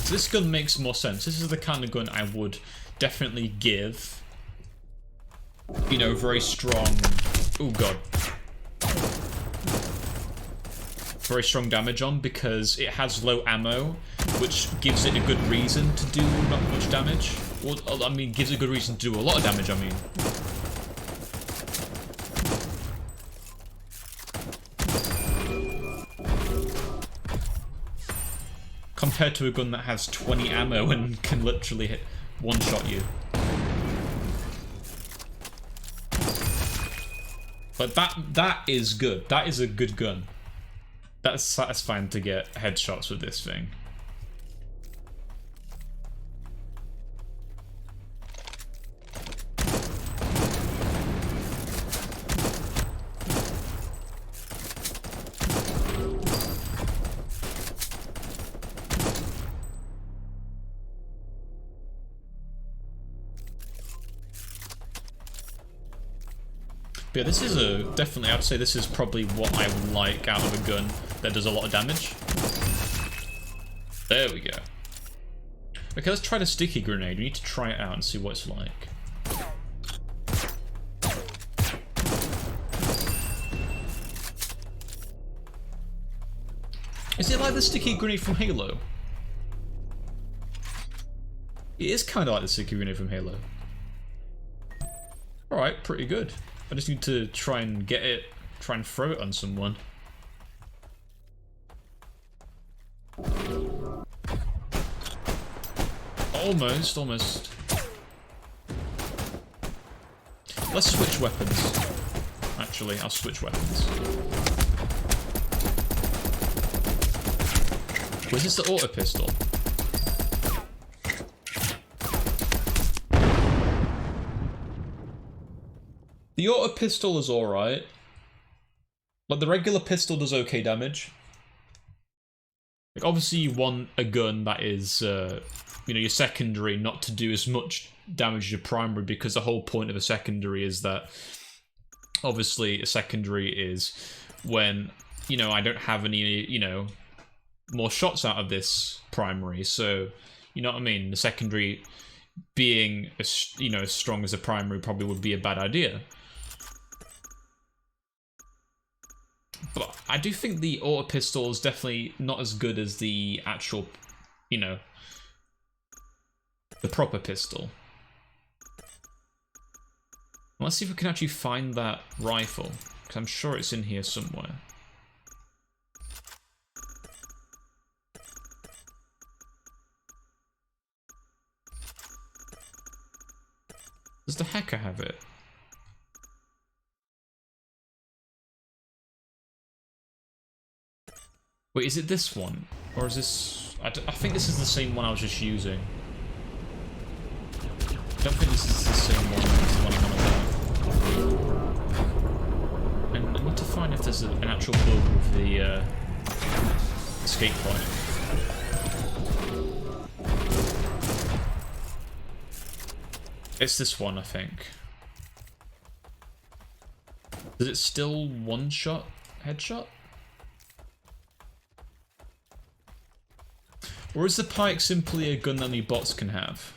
So this gun makes more sense. This is the kind of gun I would definitely give, you know, very strong... Oh god. Very strong damage on, because it has low ammo, which gives it a good reason to do not much damage. Or, I mean, gives it a good reason to do a lot of damage, I mean. Compared to a gun that has 20 ammo and can literally hit one-shot you. But that is good. That is a good gun. That's satisfying to get headshots with this thing. But yeah, this is definitely, I'd say this is probably what I would like out of a gun that does a lot of damage. There we go. Okay, let's try the sticky grenade. We need to try it out and see what it's like. Is it like the sticky grenade from Halo? It is kind of like the sticky grenade from Halo. Alright, pretty good. I just need to try and get it, try and throw it on someone. Almost. Let's switch weapons. Actually, I'll switch weapons. Was this the auto pistol? The auto pistol is alright. Like, the regular pistol does okay damage. Like, obviously you want a gun that is, you know, your secondary not to do as much damage as your primary, because the whole point of a secondary is that, obviously, a secondary is when, you know, I don't have any, you know, more shots out of this primary, so, you know what I mean? The secondary being, you know, as strong as a primary probably would be a bad idea. But I do think the auto pistol is definitely not as good as the actual, you know, the proper pistol. Let's see if we can actually find that rifle, because I'm sure it's in here somewhere. Does the hacker have it? Wait, is it this one? Or is this... I think this is the same one I was just using. I don't think this is the same one as the one I'm on about. And I need to find if there's an actual bug with the escape point. It's this one, I think. Does it still one-shot headshot? Or is the pike simply a gun that only bots can have?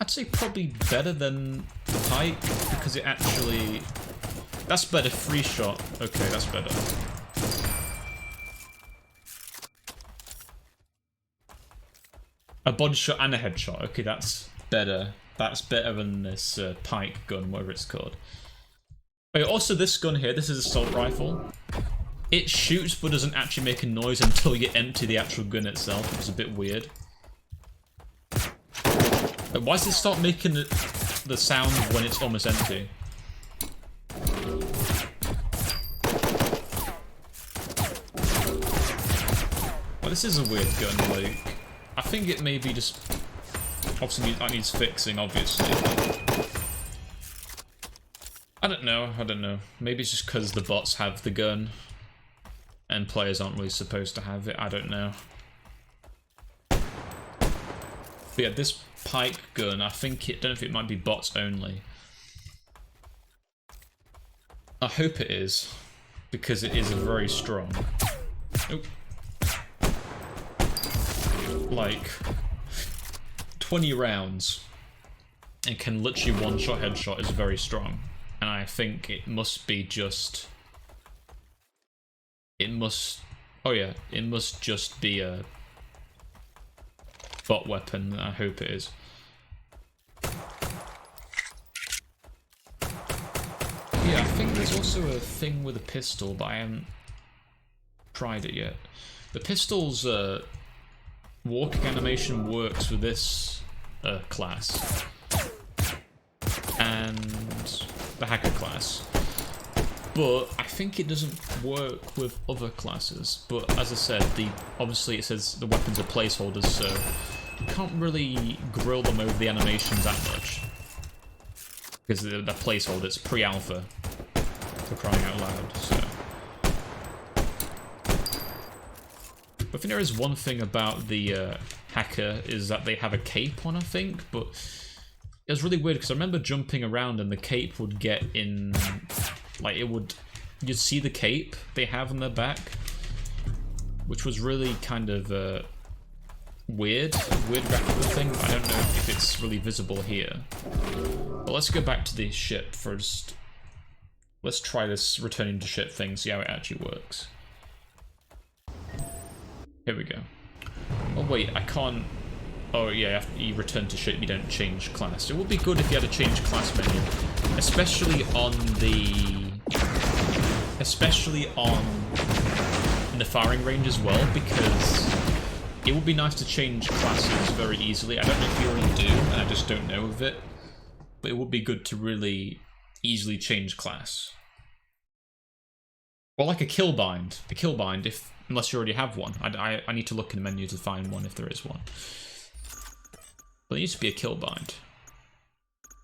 I'd say probably better than the pike, because it actually... That's better, free shot. Okay, that's better. A body shot and a headshot. Okay, that's better. That's better than this pike gun, whatever it's called. Okay, also this gun here, this is an assault rifle. It shoots but doesn't actually make a noise until you empty the actual gun itself, which is a bit weird. Why does it start making the sound when it's almost empty? Well, this is a weird gun, like... I think it may be just... Obviously, that needs fixing, obviously. I don't know. Maybe it's just because the bots have the gun. And players aren't really supposed to have it, I don't know. But yeah, this pike gun, I think don't know if it might be bots only. I hope it is, because it is very strong. Oop. Like 20 rounds and can literally one-shot headshot is very strong, and I think it must be just... It must just be a bot weapon. I hope it is. Yeah, I think there's also a thing with a pistol, but I haven't tried it yet. The pistol's walking animation works with this class and the hacker class, but I think it doesn't work with other classes. But as I said, obviously it says the weapons are placeholders, so you can't really grill them over the animations that much because they're placeholder. It's pre-alpha, for crying out loud. So, I think there is one thing about the hacker is that they have a cape on, I think, but it was really weird because I remember jumping around and the cape would get in, like you'd see the cape they have on their back, which was really kind of weird graphical thing. I don't know if it's really visible here. But let's go back to the ship first. Let's try this returning to ship thing, see how it actually works. Here we go. Oh wait, I can't... Oh yeah, after you return to ship, you don't change class. It would be good if you had a change class menu, especially in the firing range as well, because it would be nice to change classes very easily. I don't know if you already do, and I just don't know of it, but it would be good to really easily change class. Or like a kill bind. A kill bind, unless you already have one. I need to look in the menu to find one if there is one. But there needs to be a kill bind.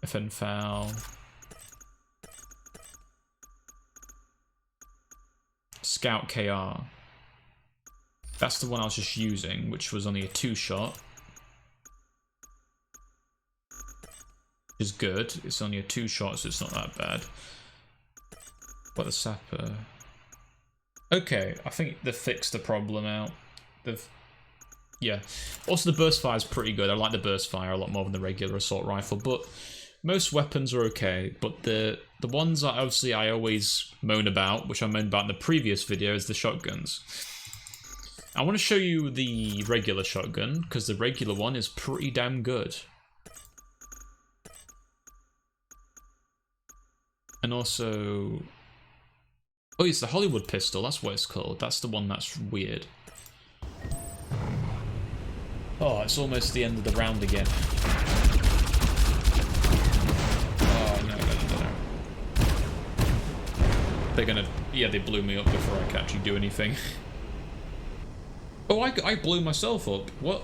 FN foul. Scout KR. That's the one I was just using, which was only a 2-shot. Which is good. It's only a 2-shot, so it's not that bad. But the sapper... Okay, I think they've fixed the problem out. Yeah. Also, the burst fire is pretty good. I like the burst fire a lot more than the regular assault rifle, but most weapons are okay. But the ones that obviously I always moan about, which I moaned about in the previous video, is the shotguns. I want to show you the regular shotgun, because the regular one is pretty damn good. And also... Oh, it's the Hollywood pistol, that's what it's called. That's the one that's weird. Oh, it's almost the end of the round again. Oh, no. They're gonna... Yeah, they blew me up before I could actually do anything. Oh, I blew myself up. What?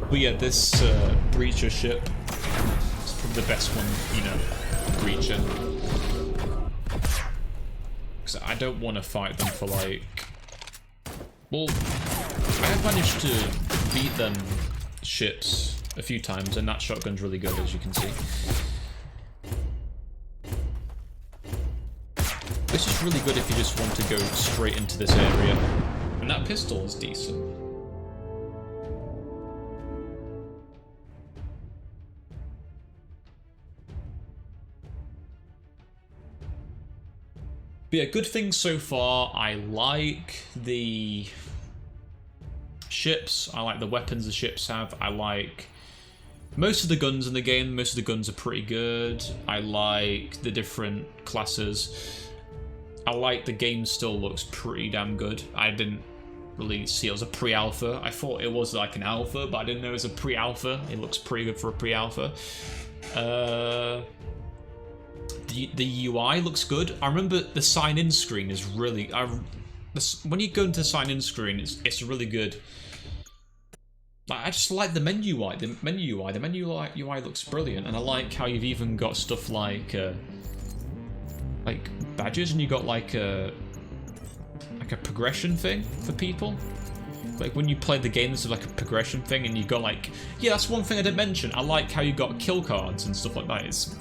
But yeah, this breacher ship is probably the best one, you know, breacher. Because I don't want to fight them for like... Well, I have managed to beat them ships a few times, and that shotgun's really good, as you can see. This is really good if you just want to go straight into this area. And that pistol is decent. But yeah, good things so far. I like the ships. I like the weapons the ships have. I like most of the guns in the game. Most of the guns are pretty good. I like the different classes. I like the game still looks pretty damn good. I didn't really see it as a pre-alpha. I thought it was like an alpha, but I didn't know it was a pre-alpha. It looks pretty good for a pre-alpha. The UI looks good. I remember the sign-in screen is really... when you go into the sign-in screen, it's really good. I just like the menu UI. The menu UI looks brilliant, and I like how you've even got stuff like badges, and you got like a progression thing for people. Like when you play the game, there's like a progression thing, and you got like... Yeah, that's one thing I didn't mention. I like how you got kill cards and stuff like that. It's...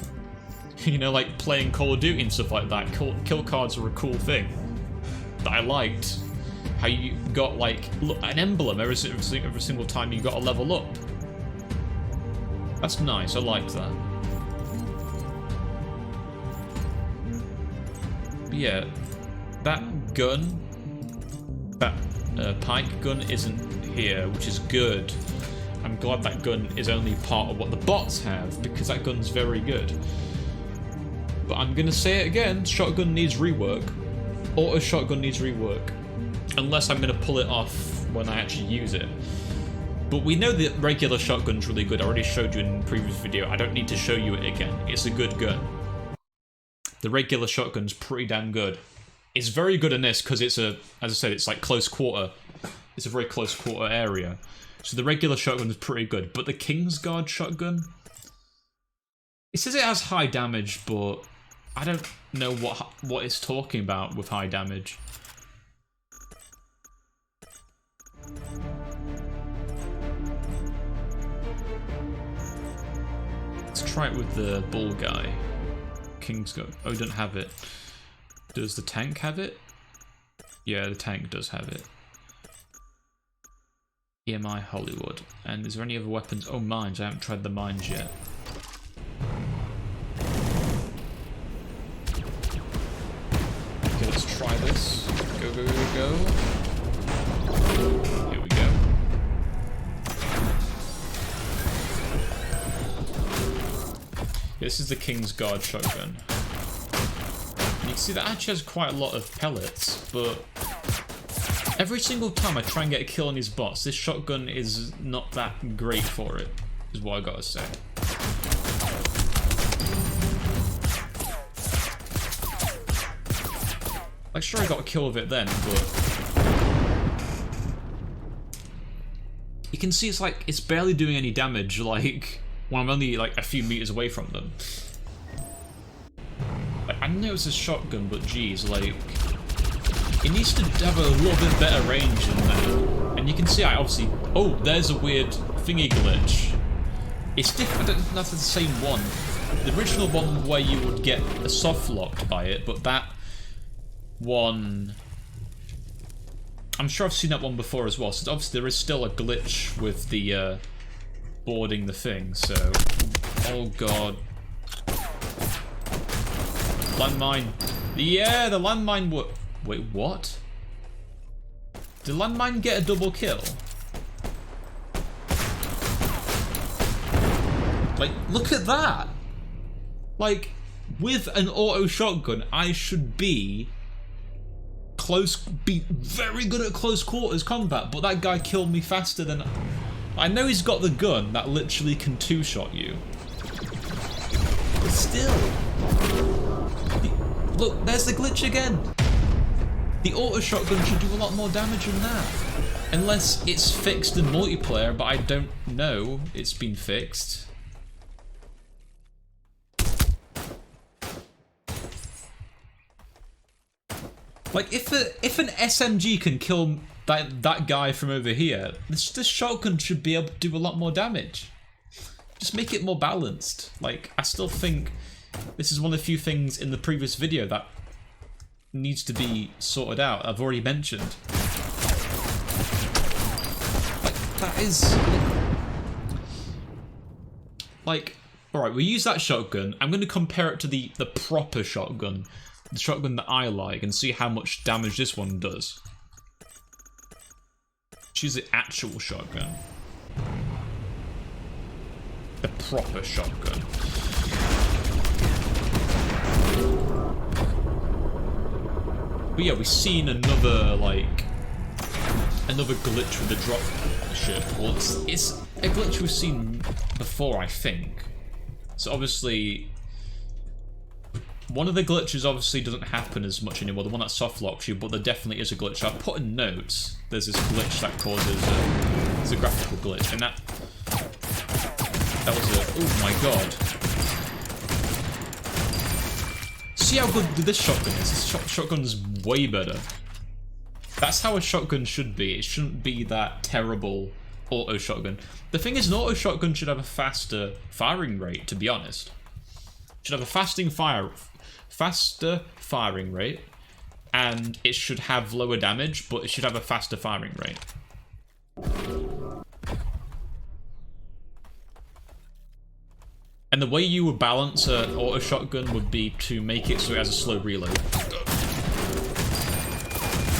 You know, like playing Call of Duty and stuff like that. Kill cards are a cool thing that I liked. How you got like an emblem every single time you got a level up. That's nice. I like that. But yeah, that gun, that pike gun isn't here, which is good. I'm glad that gun is only part of what the bots have, because that gun's very good. But I'm gonna say it again, shotgun needs rework. Auto shotgun needs rework. Unless I'm gonna pull it off when I actually use it. But we know the regular shotgun's really good. I already showed you in the previous video. I don't need to show you it again. It's a good gun. The regular shotgun's pretty damn good. It's very good in this because it's a, as I said, it's like close quarter. It's a very close quarter area. So the regular shotgun is pretty good. But the Kingsguard shotgun, it says it has high damage, but I don't know what it's talking about with high damage. Let's try it with the bull guy. Kingsguard. Oh, we don't have it. Does the tank have it? Yeah, the tank does have it. EMI Hollywood. And is there any other weapons? Oh, mines. I haven't tried the mines yet. Okay, let's try this. Go, go, go, go. Here we go. This is the Kingsguard shotgun. And you can see that actually has quite a lot of pellets, but every single time I try and get a kill on these bots, this shotgun is not that great for it, is what I gotta say. Like, sure I got a kill with it then, but you can see it's like, it's barely doing any damage, like, when I'm only like a few meters away from them. Like, I know it's a shotgun, but geez, like, it needs to have a little bit better range than that. And you can see I obviously... Oh, there's a weird thingy glitch. It's different, I don't know if it's the same one. The original one where you would get a soft locked by it, but that one... I'm sure I've seen that one before as well. So obviously there is still a glitch with the boarding the thing. So, oh god, landmine. Yeah, the landmine. Wait, what? Did landmine get a double kill? Like, look at that! Like, with an auto shotgun, I should be very good at close quarters combat, but that guy killed me faster than... I know he's got the gun that literally can two-shot you. But still... Look, there's the glitch again! The auto shotgun should do a lot more damage than that. Unless it's fixed in multiplayer, but I don't know it's been fixed. Like, if an SMG can kill that guy from over here, this shotgun should be able to do a lot more damage. Just make it more balanced. Like, I still think this is one of the few things in the previous video that needs to be sorted out. I've already mentioned. Like, that is... Like, alright, we use that shotgun. I'm going to compare it to the proper shotgun. The shotgun that I like, and see how much damage this one does. Choose the actual shotgun. The proper shotgun. But yeah, we've seen another glitch with the drop ship. Well, it's a glitch we've seen before, I think. So obviously... One of the glitches obviously doesn't happen as much anymore, the one that soft locks you, but there definitely is a glitch. I've put in notes, there's this glitch that causes it's a graphical glitch, and that was a, oh my god. See how good this shotgun is? This shotgun's way better. That's how a shotgun should be. It shouldn't be that terrible auto shotgun. The thing is, an auto shotgun should have a faster firing rate, to be honest. Should have a faster firing rate, and it should have lower damage, but it should have a faster firing rate. And the way you would balance an auto shotgun would be to make it so it has a slow reload.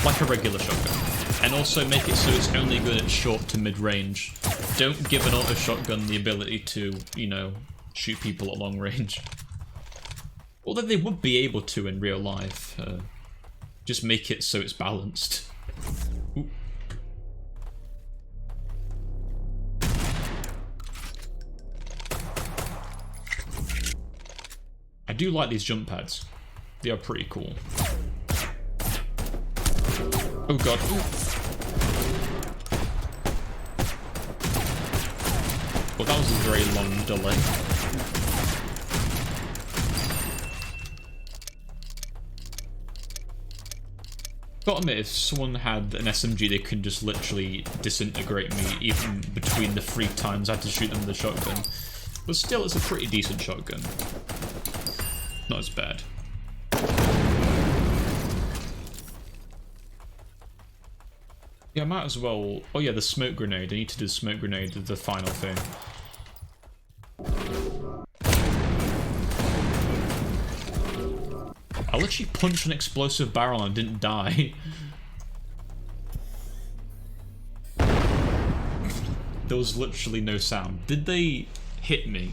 Like a regular shotgun. And also make it so it's only good at short to mid-range. Don't give an auto shotgun the ability to, you know, shoot people at long range. Although they would be able to in real life. Just make it so it's balanced. Ooh. I do like these jump pads. They are pretty cool. Oh god. Ooh. Well, that was a very long delay. Gotta admit, if someone had an SMG, they could just literally disintegrate me even between the 3 times I had to shoot them with the shotgun. But still, it's a pretty decent shotgun. Not as bad. Yeah, I might as well... Oh yeah, the smoke grenade. I need to do the smoke grenade as the final thing. I literally punched an explosive barrel and didn't die. There was literally no sound. Did they hit me?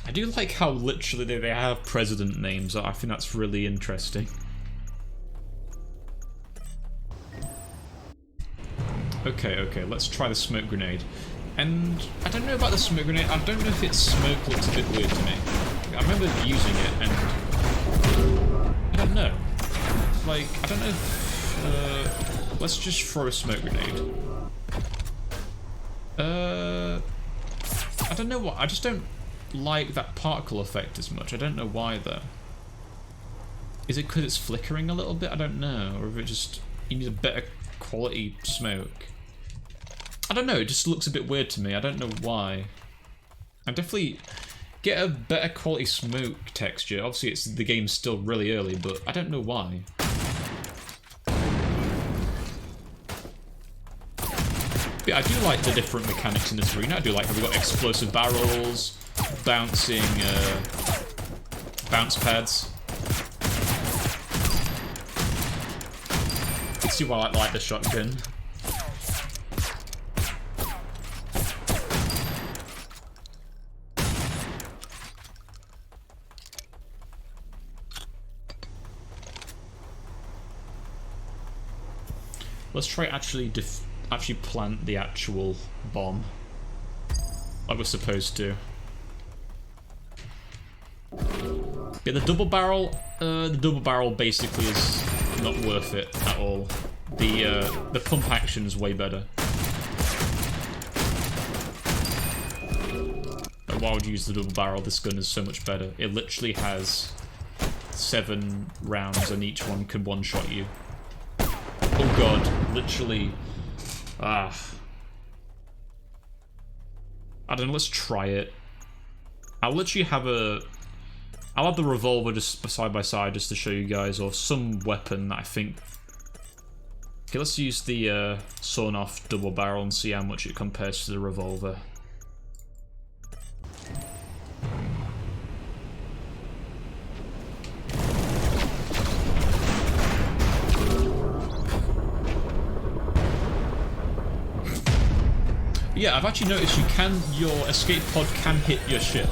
I do like how literally they have president names. I think that's really interesting. Okay, let's try the smoke grenade. And I don't know about the smoke grenade. I don't know if its smoke looks a bit weird to me. I remember using it and I don't know. Like, I don't know if... let's just throw a smoke grenade. I don't know what. I just don't like that particle effect as much. I don't know why though. Is it because it's flickering a little bit? I don't know. Or if it just... You need a better quality smoke. I don't know, it just looks a bit weird to me. I don't know why. I definitely get a better quality smoke texture. Obviously, the game's still really early, but I don't know why. But I do like the different mechanics in this arena. I do like how we've got explosive barrels, bouncing bounce pads. You can see why I like the shotgun. Let's try actually plant the actual bomb like we're supposed to. Yeah, the double barrel basically is not worth it at all. The pump action is way better. Like, why would you use the double barrel? This gun is so much better. It literally has 7 rounds and each one can one-shot you. Oh god, literally. I don't know, let's try it. I'll have the revolver just side by side just to show you guys, or some weapon that I think. Okay, let's use the sawn off double barrel and see how much it compares to the revolver. Yeah, I've actually noticed your escape pod can hit your ship.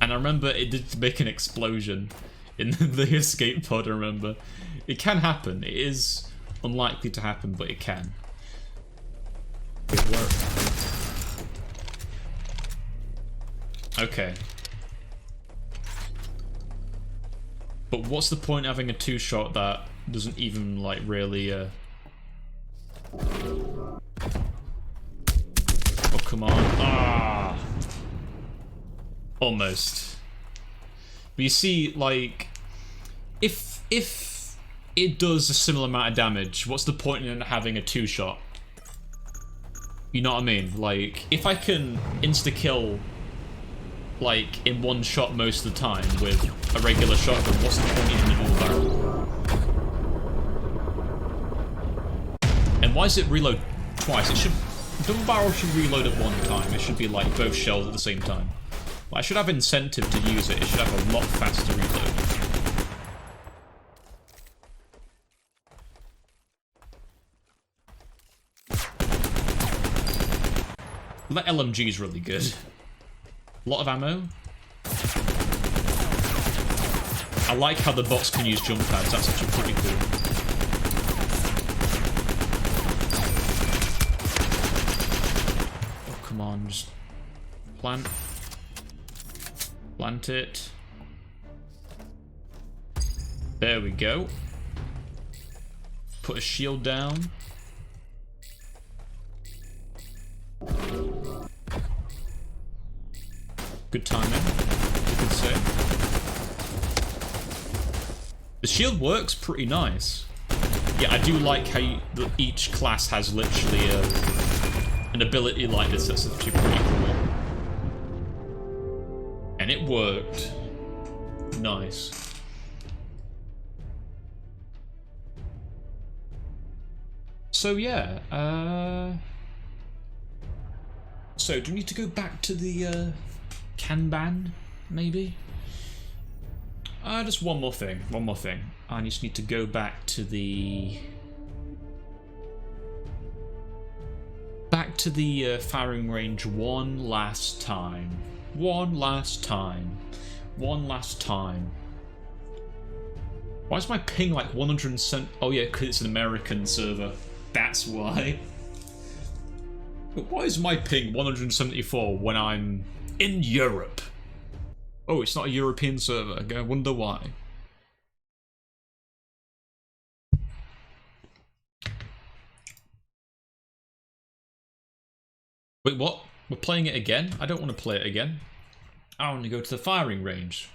And I remember it did make an explosion in the escape pod, I remember. It can happen. It is unlikely to happen, but it can. It worked. Okay. But what's the point of having a 2-shot that doesn't even, like, really, Oh, come on. Ah! Almost. But you see, like, if it does a similar amount of damage, what's the point in having a 2-shot? You know what I mean? Like, if I can insta-kill, like, in 1 shot most of the time with a regular shotgun, what's the point in the double barrel? And why does it reload twice? It should... Double barrel should reload at 1 time. It should be, like, both shells at the same time. Well, I should have incentive to use it. It should have a lot faster reload. That LMG is really good. A lot of ammo. I like how the bots can use jump pads. That's actually pretty cool. Oh, come on. Just plant. Plant it. There we go. Put a shield down. Good timing, you could say. The shield works pretty nice. Yeah, I do like how each class has literally an ability like this that's actually pretty cool. And it worked. Nice. So yeah, so do we need to go back to the Kanban, maybe? Just one more thing. I just need to go back to the firing range one last time. Why is my ping like 100%? Oh yeah, because it's an American server. That's why. But why is my ping 174 when I'm in Europe? Oh, it's not a European server. I wonder why. Wait, what? We're playing it again? I don't want to play it again. I want to go to the firing range.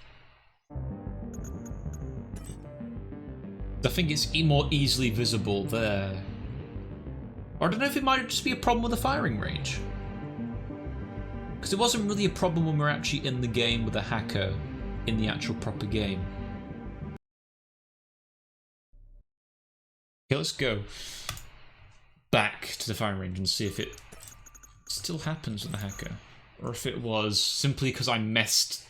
I think it's more easily visible there. Or I don't know if it might just be a problem with the firing range. Because it wasn't really a problem when we were actually in the game with a hacker in the actual proper game. Okay, let's go. back to the firing range and see if it still happens with the hacker, or if it was simply because I messed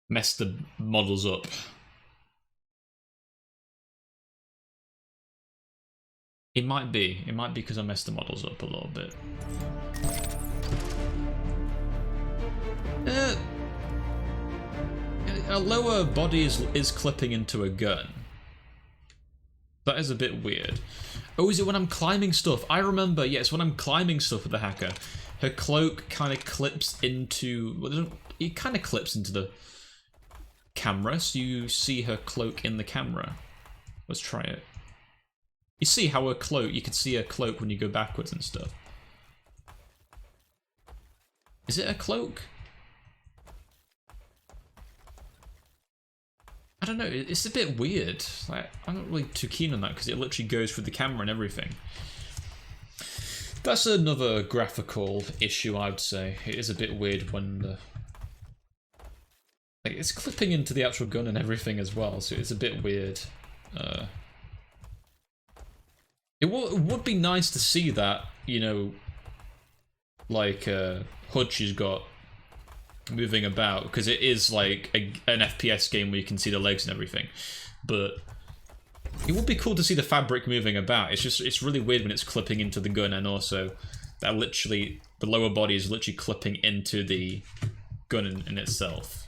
the models up. It might be because I messed the models up a little bit. A lower body is clipping into a gun. That is a bit weird. Oh, is it when I'm climbing stuff? I remember, yes, when I'm climbing stuff with the hacker, her cloak kind of clips into... Well, it kind of clips into the camera, so you see her cloak in the camera. Let's try it. You see how her cloak, you can see her cloak when you go backwards and stuff. Is it a cloak? I don't know, it's a bit weird. Like, I'm not really too keen on that because it literally goes through the camera and everything. That's another graphical issue, I would say. It is a bit weird when the... Like, it's clipping into the actual gun and everything as well, so it's a bit weird. It would be nice to see that, you know, like, HUD she's got moving about, because it is like an FPS game where you can see the legs and everything, but it would be cool to see the fabric moving about. It's really weird when it's clipping into the gun, and also that literally the lower body is literally clipping into the gun in itself.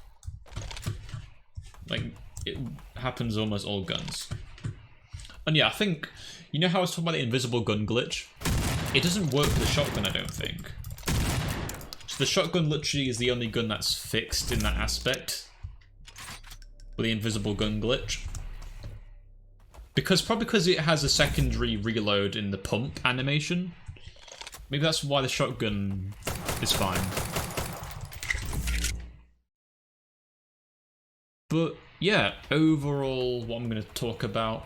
Like, it happens almost all guns. And yeah, I think, you know how I was talking about the invisible gun glitch? It doesn't work for the shotgun, I don't think. So the shotgun literally is the only gun that's fixed in that aspect with the invisible gun glitch. Probably because it has a secondary reload in the pump animation. Maybe that's why the shotgun is fine. But yeah, overall, what I'm going to talk about,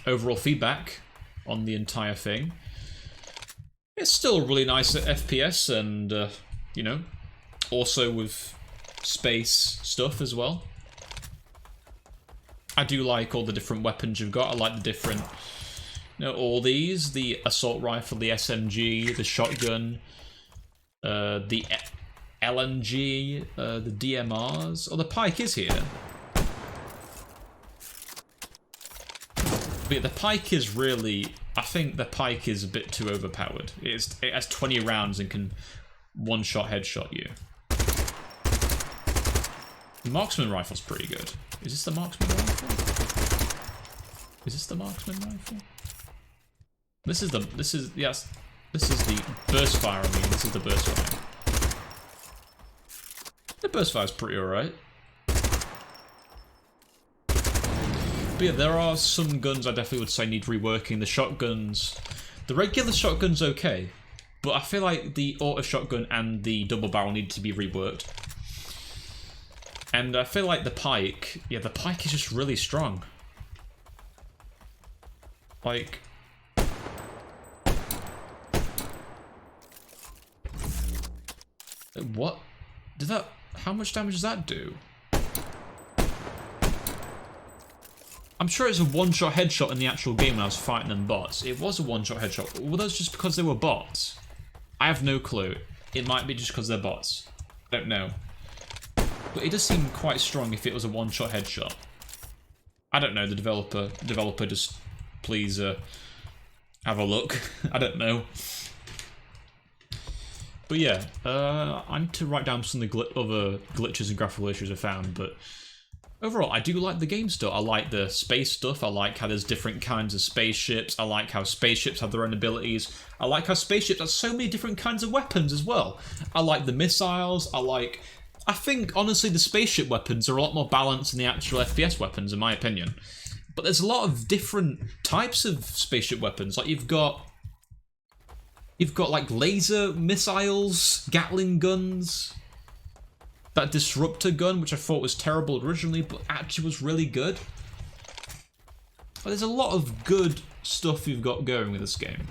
overall feedback on the entire thing. It's still really nice at FPS, and you know, also with space stuff as well. I do like all the different weapons you've got. I like the different, you know, all these, the assault rifle, the SMG, the shotgun, the LMG, the DMRs. Oh, the pike is here. But yeah, the pike is really... I think the pike is a bit too overpowered. It has 20 rounds and can one-shot headshot you. The marksman rifle's pretty good. Is this the marksman rifle? Is this the marksman rifle? This is the burst fire, I mean. This is the burst fire. The burst fire's pretty alright. But yeah, there are some guns I definitely would say need reworking. The shotguns, the regular shotgun's okay, but I feel like the auto shotgun and the double barrel need to be reworked. And I feel like the pike, yeah, the pike is just really strong. Like, what? Did that, how much damage does that do? I'm sure it's a one-shot headshot in the actual game when I was fighting them bots. It was a one-shot headshot. Were those just because they were bots? I have no clue. It might be just because they're bots. I don't know. But it does seem quite strong if it was a one-shot headshot. I don't know, the developer just please have a look. I don't know. But yeah, I need to write down some of the other glitches and graphical issues I found, but overall, I do like the game still. I like the space stuff. I like how there's different kinds of spaceships. I like how spaceships have their own abilities. I like how spaceships have so many different kinds of weapons as well. I like the missiles. I think, honestly, the spaceship weapons are a lot more balanced than the actual FPS weapons, in my opinion. But there's a lot of different types of spaceship weapons. Like, you've got like laser missiles, Gatling guns. That disruptor gun, which I thought was terrible originally, but actually was really good. But there's a lot of good stuff you've got going with this game.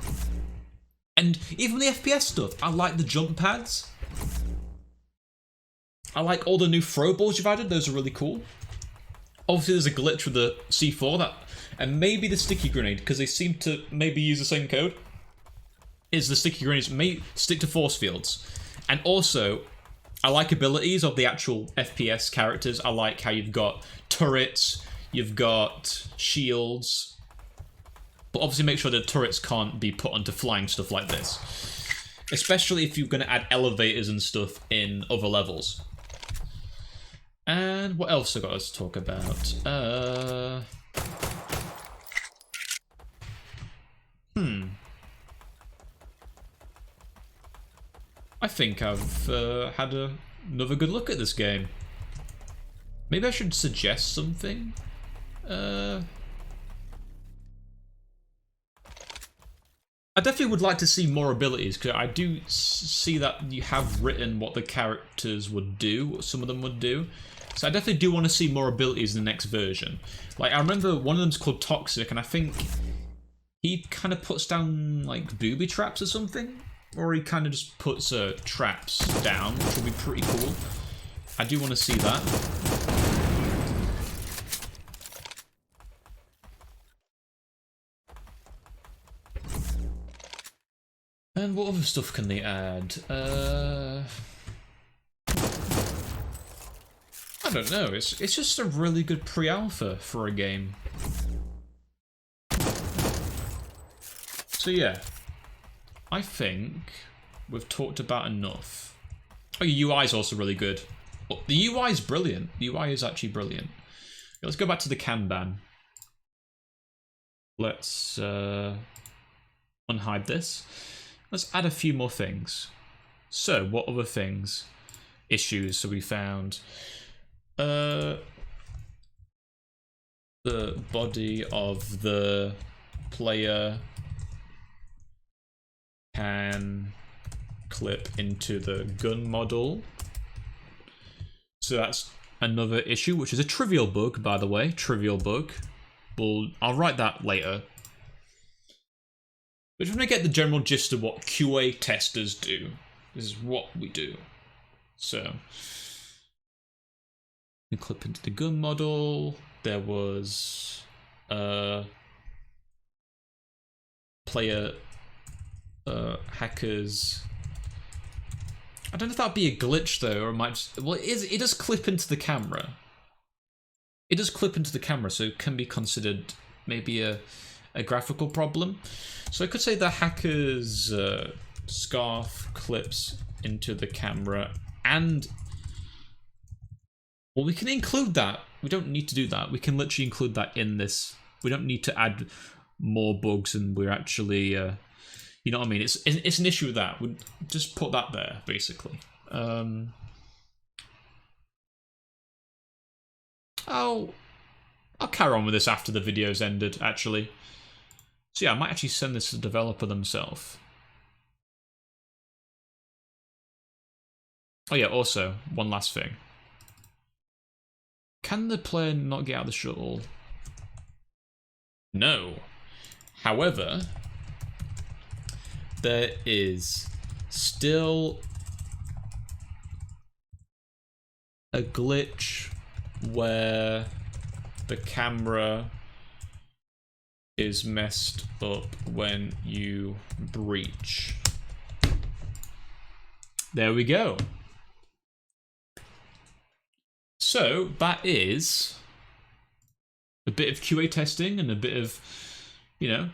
And even the FPS stuff, I like the jump pads. I like all the new throw balls you've added, those are really cool. Obviously there's a glitch with the C4, and maybe the sticky grenade, because they seem to maybe use the same code. is the sticky grenades may stick to force fields. And also, I like abilities of the actual FPS characters. I like how you've got turrets, you've got shields. But obviously make sure the turrets can't be put onto flying stuff like this. Especially if you're going to add elevators and stuff in other levels. And what else I got us to talk about? I think I've had another good look at this game. Maybe I should suggest something? I definitely would like to see more abilities, because I do see that you have written what the characters would do, what some of them would do. So I definitely do want to see more abilities in the next version. Like, I remember one of them's called Toxic, and I think he kind of puts down, like, booby traps or something? Or he kind of just puts traps down, which will be pretty cool. I do want to see that. And what other stuff can they add? I don't know. It's just a really good pre-alpha for a game. So yeah, I think we've talked about enough. Oh, your UI is also really good. Oh, the UI is brilliant. The UI is actually brilliant. Let's go back to the Kanban. Let's unhide this. Let's add a few more things. So, what other things? Issues have we found? The body of the player can clip into the gun model. So that's another issue, which is a trivial bug, by the way. Trivial bug. I'll write that later. But when I get the general gist of what QA testers do, this is what we do. So, we clip into the gun model. There was player hackers. I don't know if that'd be a glitch though, or it might just, well, it does clip into the camera. It does clip into the camera, so it can be considered maybe a graphical problem. So I could say the hacker's scarf clips into the camera, and well, we can include that. We don't need to do that. We can literally include that in this. We don't need to add more bugs, and we're actually, you know what I mean? It's an issue with that. We just put that there, basically. I'll carry on with this after the video's ended, actually. So yeah, I might actually send this to the developer themselves. Oh yeah, also, one last thing. Can the player not get out of the shuttle? No. However, there is still a glitch where the camera is messed up when you breach. There we go. So that is a bit of QA testing and a bit of, you know,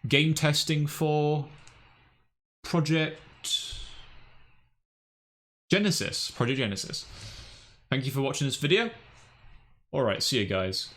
game testing for Project Genesis. Thank you for watching this video. Alright, see you guys.